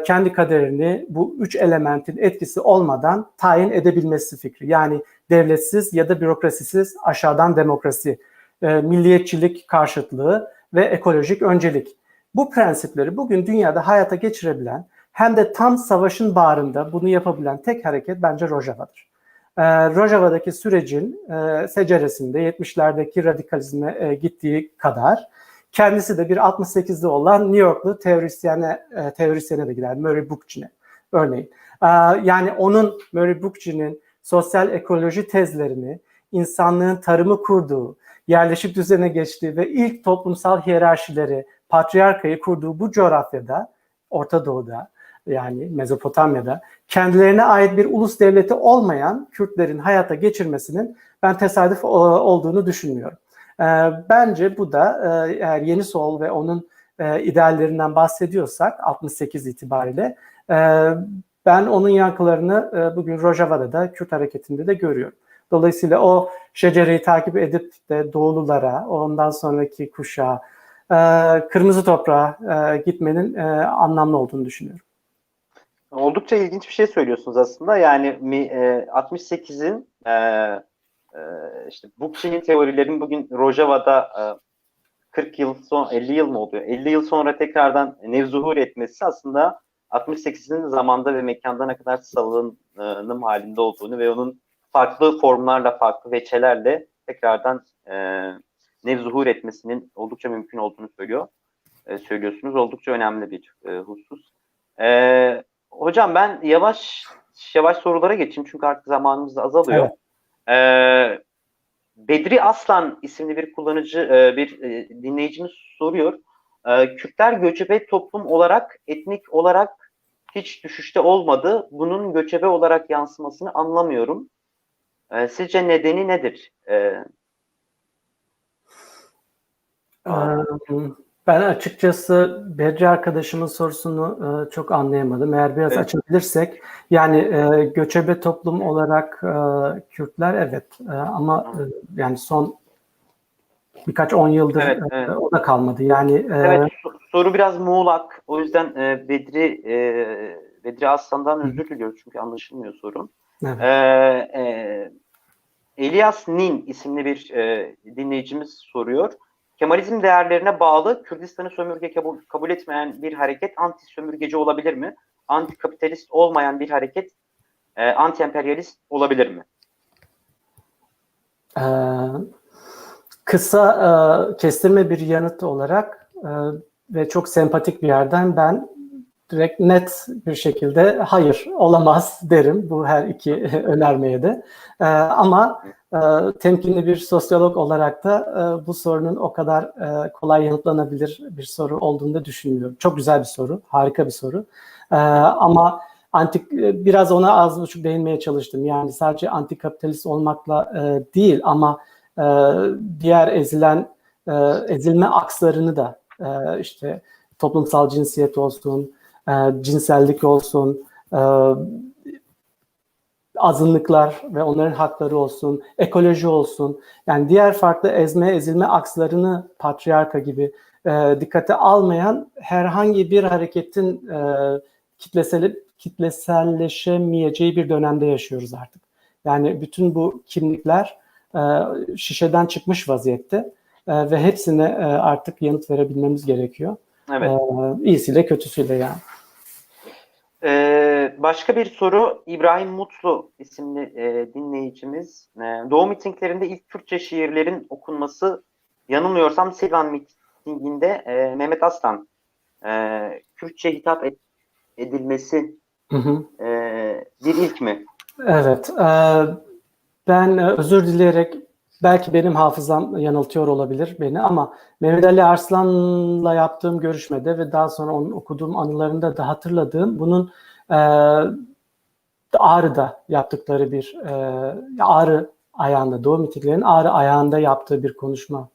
kendi kaderini bu 3 elementin etkisi olmadan tayin edebilmesi fikri. Yani devletsiz ya da bürokrasisiz aşağıdan demokrasi, milliyetçilik karşıtlığı ve ekolojik öncelik. Bu prensipleri bugün dünyada hayata geçirebilen hem de tam savaşın bağrında bunu yapabilen tek hareket bence Rojava'dır. Rojava'daki sürecin seceresinde 70'lerdeki radikalizme gittiği kadar kendisi de bir 68'de olan New Yorklu teorisyene de gider. Murray Bookchin'e örneğin. Yani onun Murray Bookchin'in sosyal ekoloji tezlerini insanlığın tarımı kurduğu, yerleşik düzene geçtiği ve ilk toplumsal hiyerarşileri, patriarkayı kurduğu bu coğrafyada, Orta Doğu'da yani Mezopotamya'da kendilerine ait bir ulus devleti olmayan Kürtlerin hayata geçirmesinin ben tesadüf olduğunu düşünmüyorum. Bence bu da eğer Yeni Sol ve onun ideallerinden bahsediyorsak 68 itibariyle ben onun yankılarını bugün Rojava'da da Kürt hareketinde de görüyorum. Dolayısıyla o şecereyi takip edip de Doğululara, ondan sonraki kuşağa, Kırmızı Toprağa gitmenin anlamlı olduğunu düşünüyorum. Oldukça ilginç bir şey söylüyorsunuz aslında. Yani 68'in işte Bookchin'in teorilerin bugün Rojava'da 40 yıl sonra 50 yıl mı oluyor? 50 yıl sonra tekrardan nevzuhur etmesi aslında 68'in zamanda ve mekanda ne kadar salınım halinde olduğunu ve onun farklı formlarla, farklı veçelerle tekrardan nevzuhur etmesinin oldukça mümkün olduğunu söylüyorsunuz. Oldukça önemli bir husus. Hocam ben yavaş yavaş sorulara geçeyim çünkü artık zamanımız da azalıyor. Evet. Bedri Aslan isimli bir kullanıcı, dinleyicimiz soruyor. Kürtler göçebe toplum olarak, etnik olarak hiç düşüşte olmadı. Bunun göçebe olarak yansımasını anlamıyorum. Sizce nedeni nedir? Ben açıkçası Bedri arkadaşımın sorusunu çok anlayamadım. Eğer biraz açabilirsek, yani göçebe toplum olarak Kürtler evet ama yani son birkaç 10 yıldır evet. O da kalmadı. Yani evet, soru biraz muğlak. O yüzden Bedri Aslan'dan özür diliyoruz çünkü anlaşılmıyor sorun. Evet. Elias Nin isimli bir dinleyicimiz soruyor. Kemalizm değerlerine bağlı Kürdistan'ı sömürge kabul etmeyen bir hareket anti-sömürgeci olabilir mi? Anti-kapitalist olmayan bir hareket anti-emperyalist olabilir mi? Kısa kestirme bir yanıt olarak ve çok sempatik bir yerden ben direkt net bir şekilde hayır olamaz derim bu her iki önermeye de. Ama temkinli bir sosyolog olarak da bu sorunun o kadar kolay yanıtlanabilir bir soru olduğunu da düşünmüyorum. Çok güzel bir soru, harika bir soru. Ama biraz ona az buçuk değinmeye çalıştım. Yani sadece antikapitalist olmakla değil ama diğer ezilme akslarını da işte toplumsal cinsiyet olsun, cinsellik olsun, azınlıklar ve onların hakları olsun, ekoloji olsun. Yani diğer farklı ezilme akslarını patriarka gibi dikkate almayan herhangi bir hareketin kitleselleşemeyeceği bir dönemde yaşıyoruz artık. Yani bütün bu kimlikler şişeden çıkmış vaziyette ve hepsine artık yanıt verebilmemiz gerekiyor. Evet. İyisiyle kötüsüyle yani. Başka bir soru İbrahim Mutlu isimli dinleyicimiz. Doğu mitinglerinde ilk Kürtçe şiirlerin okunması, yanılmıyorsam Silvan mitinginde Mehmet Aslan Kürtçe hitap edilmesi bir ilk mi? Evet. Ben özür dileyerek belki benim hafızam yanıltıyor olabilir beni ama Mehmet Ali Arslan'la yaptığım görüşmede ve daha sonra onun okuduğum anılarında da hatırladığım bunun Ağrı'da yaptıkları bir Ağrı ayağında, Doğu mitinglerinin Ağrı ayağında yaptığı bir konuşma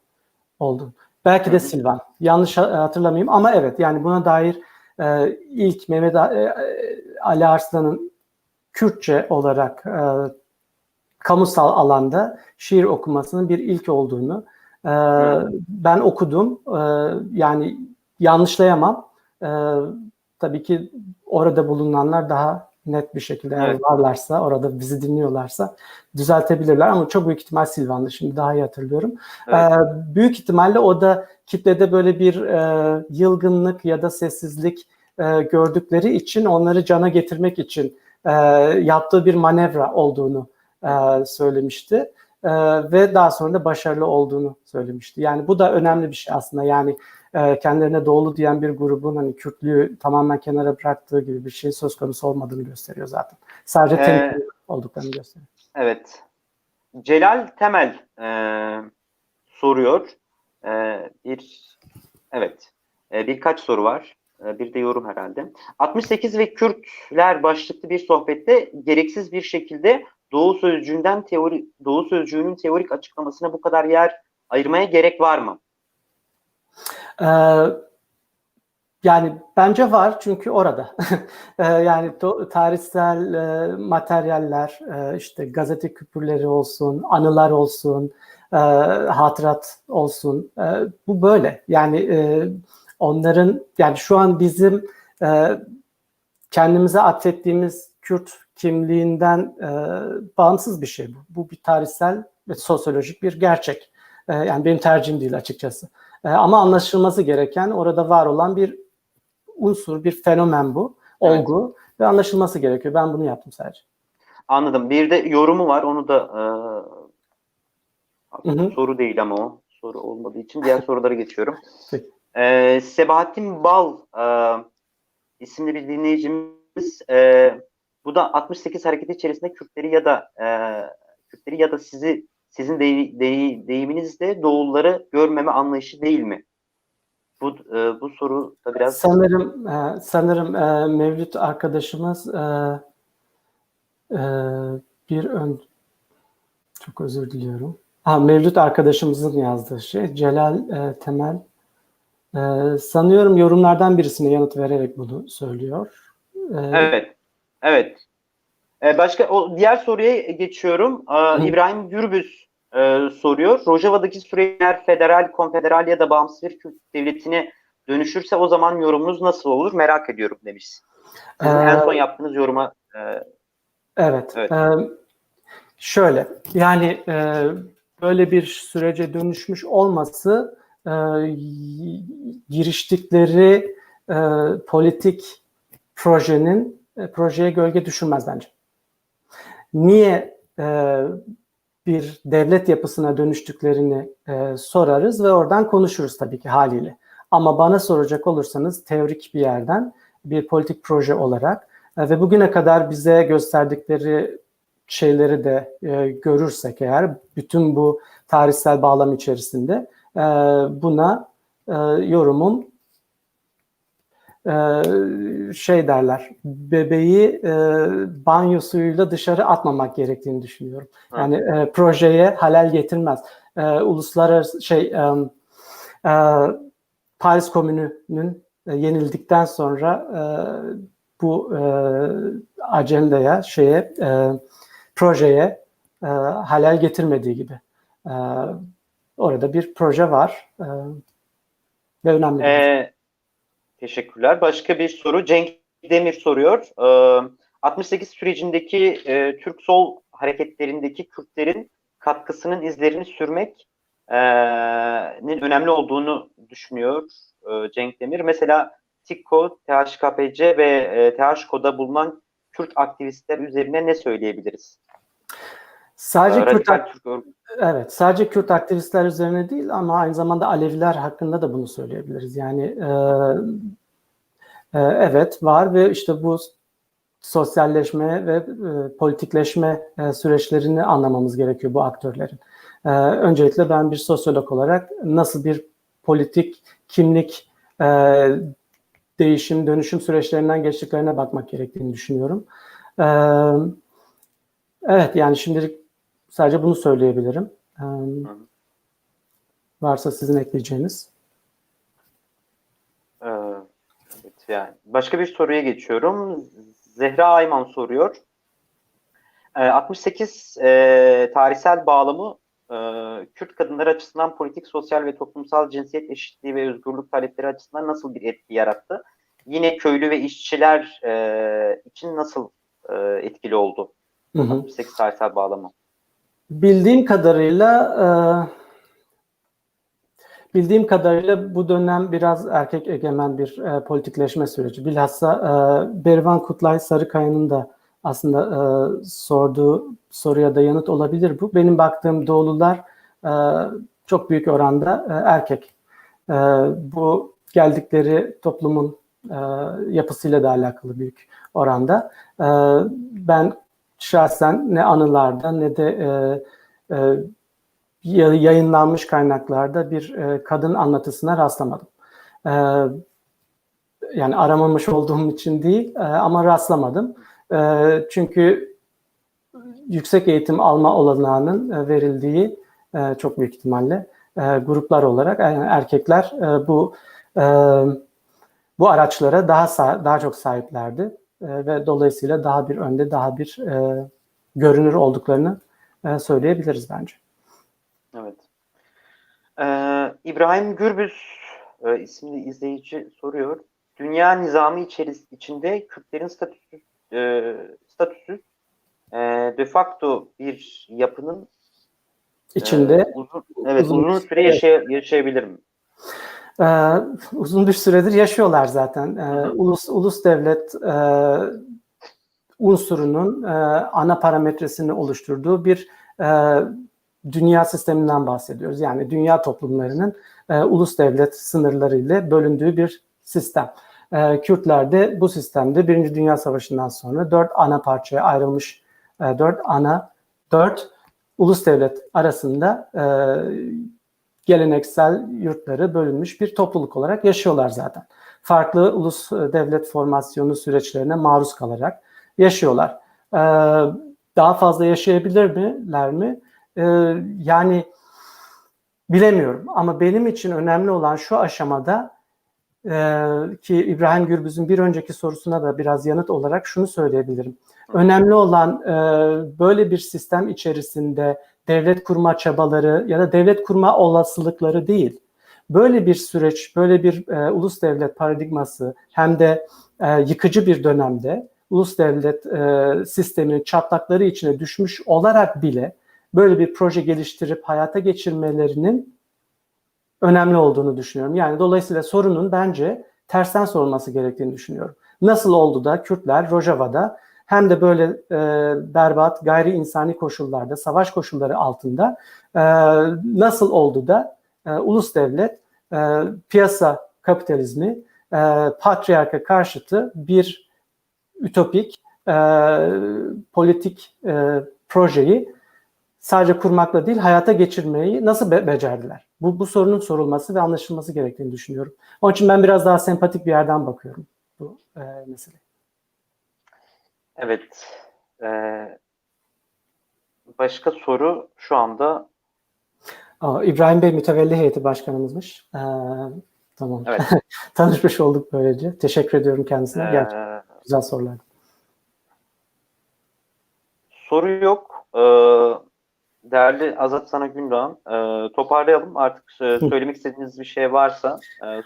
oldu. Belki de Silvan. Yanlış hatırlamayayım ama evet yani buna dair ilk Mehmet Ali Arslan'ın Kürtçe olarak kamusal alanda şiir okumasının bir ilk olduğunu ben okudum. Yani yanlışlayamam. Tabii ki orada bulunanlar daha net bir şekilde eğer varlarsa, orada bizi dinliyorlarsa düzeltebilirler ama çok büyük ihtimal Silvan'dı. Şimdi daha iyi hatırlıyorum. Evet. Büyük ihtimalle o da kitlede böyle bir yılgınlık ya da sessizlik gördükleri için onları cana getirmek için yaptığı bir manevra olduğunu söylemişti. Ve daha sonra da başarılı olduğunu söylemişti. Yani bu da önemli bir şey aslında. Yani kendilerine doğulu diyen bir grubun hani Kürtlüğü tamamen kenara bıraktığı gibi bir şey söz konusu olmadığını gösteriyor zaten. Sadece temkinli olduklarını gösteriyor. Evet. Celal Temel soruyor. Birkaç soru var. Bir de yorum herhalde. 68 ve Kürtler başlıklı bir sohbette gereksiz bir şekilde Doğu sözcüğünün teorik açıklamasına bu kadar yer ayırmaya gerek var mı? Yani bence var çünkü orada. Yani tarihsel materyaller, işte gazete küpürleri olsun, anılar olsun, hatırat olsun. Bu böyle. Yani onların yani şu an bizim kendimize atfettiğimiz Kürt kimliğinden bağımsız bir şey bu. Bu bir tarihsel ve sosyolojik bir gerçek. Yani benim tercihim değil açıkçası. Ama anlaşılması gereken orada var olan bir unsur, bir fenomen bu. Olgu ve anlaşılması gerekiyor. Ben bunu yaptım sadece. Anladım. Bir de yorumu var. Onu da soru değil ama o. Soru olmadığı için diğer sorulara geçiyorum. Sebahattin Bal isimli bir dinleyicimiz bu da 68 hareketi içerisinde Kürtleri ya da sizin deyiminizle Doğulları görmeme anlayışı değil mi? Bu soru da biraz sanırım Mevlüt arkadaşımız çok özür diliyorum. Mevlüt arkadaşımızın yazdığı şey Celal Temel sanıyorum yorumlardan birisine yanıt vererek bunu söylüyor. Evet. Başka diğer soruya geçiyorum. İbrahim Gürbüz soruyor. Rojava'daki Suriyeliler federal, konfederal ya da bağımsız bir Kürt devletine dönüşürse o zaman yorumunuz nasıl olur? Merak ediyorum demiş. Sizin en son yaptığınız yoruma. Evet. Şöyle yani böyle bir sürece dönüşmüş olması giriştikleri politik projeye gölge düşürmez bence. Niye bir devlet yapısına dönüştüklerini sorarız ve oradan konuşuruz tabii ki haliyle. Ama bana soracak olursanız teorik bir yerden bir politik proje olarak ve bugüne kadar bize gösterdikleri şeyleri de görürsek eğer bütün bu tarihsel bağlam içerisinde buna yorumum şey derler, bebeği banyo suyuyla dışarı atmamak gerektiğini düşünüyorum. Yani projeye halel getirmez. Uluslararası Paris Komünü'nün yenildikten sonra bu ajandaya, projeye halel getirmediği gibi. Orada bir proje var ve önemli. Teşekkürler. Başka bir soru. Cenk Demir soruyor. 68 sürecindeki Türk sol hareketlerindeki Kürtlerin katkısının izlerini sürmek önemli olduğunu düşünüyor Cenk Demir. Mesela TİKKO, THKPC ve THKO'da bulunan Kürt aktivistler üzerine ne söyleyebiliriz? Sadece Kürt aktivistler üzerine değil ama aynı zamanda Aleviler hakkında da bunu söyleyebiliriz. Yani evet var ve işte bu sosyalleşme ve politikleşme süreçlerini anlamamız gerekiyor bu aktörlerin. Öncelikle ben bir sosyolog olarak nasıl bir politik kimlik değişim, dönüşüm süreçlerinden geçtiklerine bakmak gerektiğini düşünüyorum. Evet, yani şimdilik sadece bunu söyleyebilirim. Varsa sizin ekleyeceğiniz. Evet, yani başka bir soruya geçiyorum. Zehra Ayman soruyor. 68 tarihsel bağlamı Kürt kadınları açısından politik, sosyal ve toplumsal cinsiyet eşitliği ve özgürlük talepleri açısından nasıl bir etki yarattı? Yine köylü ve işçiler için nasıl etkili oldu? 68 tarihsel bağlamı. Bildiğim kadarıyla bu dönem biraz erkek egemen bir politikleşme süreci. Bilhassa Berivan Kutlay Sarıkaya'nın da aslında sorduğu soruya da yanıt olabilir bu. Benim baktığım Doğulular çok büyük oranda erkek. Bu geldikleri toplumun yapısıyla da alakalı büyük oranda. Ben şahsen ne anılarda ne de yayınlanmış kaynaklarda bir kadın anlatısına rastlamadım. Yani aramamış olduğum için değil ama rastlamadım. Çünkü yüksek eğitim alma olanağının verildiği çok büyük ihtimalle gruplar olarak yani erkekler bu araçlara daha çok sahiplerdi ve dolayısıyla daha bir önde, daha bir görünür olduklarını söyleyebiliriz bence. Evet. İbrahim Gürbüz isimli izleyici soruyor. Dünya nizamı içinde Kürtlerin statüsü de facto bir yapının içinde uzun süre yaşayabilir mi? Uzun bir süredir yaşıyorlar zaten. Ulus devlet unsurunun ana parametresini oluşturduğu bir dünya sisteminden bahsediyoruz. Yani dünya toplumlarının ulus devlet sınırları ile bölündüğü bir sistem. Kürtler de bu sistemde Birinci Dünya Savaşı'ndan sonra 4 ana parçaya ayrılmış 4 ulus devlet arasında geleneksel yurtları bölünmüş bir topluluk olarak yaşıyorlar zaten. Farklı ulus devlet formasyonu süreçlerine maruz kalarak yaşıyorlar. Daha fazla yaşayabilirler mi? Yani bilemiyorum ama benim için önemli olan şu aşamada ki İbrahim Gürbüz'ün bir önceki sorusuna da biraz yanıt olarak şunu söyleyebilirim. Önemli olan böyle bir sistem içerisinde devlet kurma çabaları ya da devlet kurma olasılıkları değil. Böyle bir süreç, böyle bir ulus devlet paradigması hem de yıkıcı bir dönemde ulus devlet sisteminin çatlakları içine düşmüş olarak bile böyle bir proje geliştirip hayata geçirmelerinin önemli olduğunu düşünüyorum. Yani dolayısıyla sorunun bence tersten sorulması gerektiğini düşünüyorum. Nasıl oldu da Kürtler Rojava'da hem de böyle berbat gayri insani koşullarda, savaş koşulları altında nasıl oldu da ulus devlet, piyasa kapitalizmi patriarka karşıtı bir ütopik politik projeyi sadece kurmakla değil hayata geçirmeyi nasıl becerdiler? Bu sorunun sorulması ve anlaşılması gerektiğini düşünüyorum. Onun için ben biraz daha sempatik bir yerden bakıyorum bu meseleye. Evet. Başka soru şu anda. İbrahim Bey mütevelli heyeti başkanımızmış. Tamam. Evet. Tanışmış olduk böylece. Teşekkür ediyorum kendisine. Gerçekten Ee, güzel sorular. soru yok. Değerli Azat Sana Gündoğan, toparlayalım. Artık söylemek istediğiniz bir şey varsa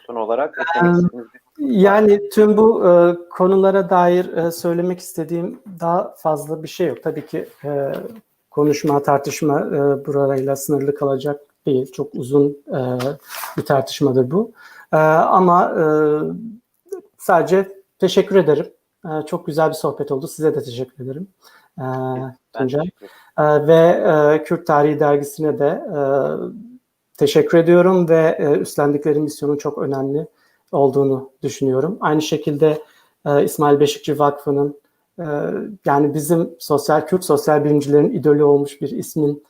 son olarak eklemek istediğiniz bir konu varsa. Yani tüm bu konulara dair söylemek istediğim daha fazla bir şey yok. Tabii ki konuşma, tartışma burayla sınırlı kalacak değil. Çok uzun bir tartışmadır bu. Ama sadece teşekkür ederim. Çok güzel bir sohbet oldu. Size de teşekkür ederim. Ben Tuncay. teşekkür ederim. Ve Kürt Tarihi Dergisi'ne de teşekkür ediyorum ve üstlendikleri misyonun çok önemli olduğunu düşünüyorum. Aynı şekilde İsmail Beşikçi Vakfı'nın yani bizim Kürt sosyal bilimcilerin idolü olmuş bir ismin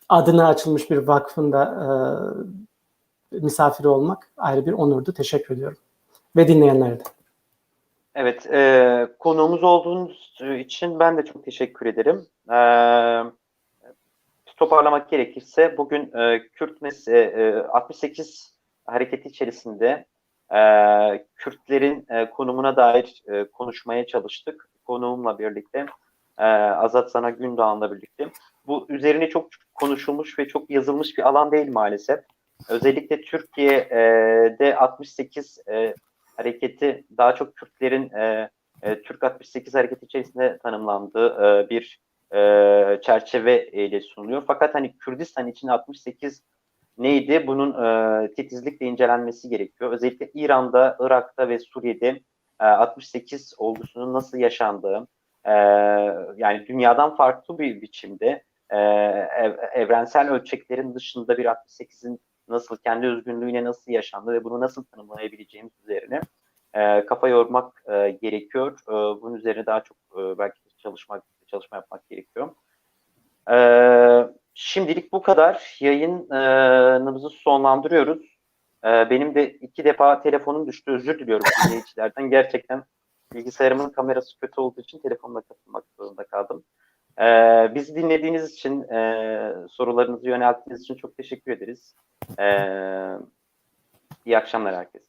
adına açılmış bir vakfın da misafiri olmak ayrı bir onurdu. Teşekkür ediyorum. Ve dinleyenlere de. Evet, konuğumuz olduğunuz için ben de çok teşekkür ederim. Toparlamak gerekirse bugün Kürt 68 hareketi içerisinde Kürtlerin konumuna dair konuşmaya çalıştık. Konuğumla birlikte, Azat Sana Gündoğan'la birlikte. Bu üzerine çok konuşulmuş ve çok yazılmış bir alan değil maalesef. Özellikle Türkiye'de 68 hareketi daha çok Kürtlerin Türk 68 hareketi içerisinde tanımlandığı bir çerçeve ile sunuluyor. Fakat hani Kürdistan için 68 neydi? Bunun titizlikle incelenmesi gerekiyor. Özellikle İran'da, Irak'ta ve Suriye'de 68 olgusunun nasıl yaşandığı, yani dünyadan farklı bir biçimde evrensel ölçeklerin dışında bir 68'in nasıl kendi özgünlüğüne nasıl yaşandı ve bunu nasıl tanımlayabileceğimiz üzerine kafa yormak gerekiyor. Bunun üzerine daha çok belki çalışma yapmak gerekiyor. Şimdilik bu kadar. Yayınımızı sonlandırıyoruz. Benim de 2 defa telefonum düştü. Özür diliyorum dinleyicilerden. Gerçekten bilgisayarımın kamerası kötü olduğu için telefonla katılmak zorunda kaldım. Bizi dinlediğiniz için, sorularınızı yönelttiğiniz için çok teşekkür ederiz. İyi akşamlar herkese.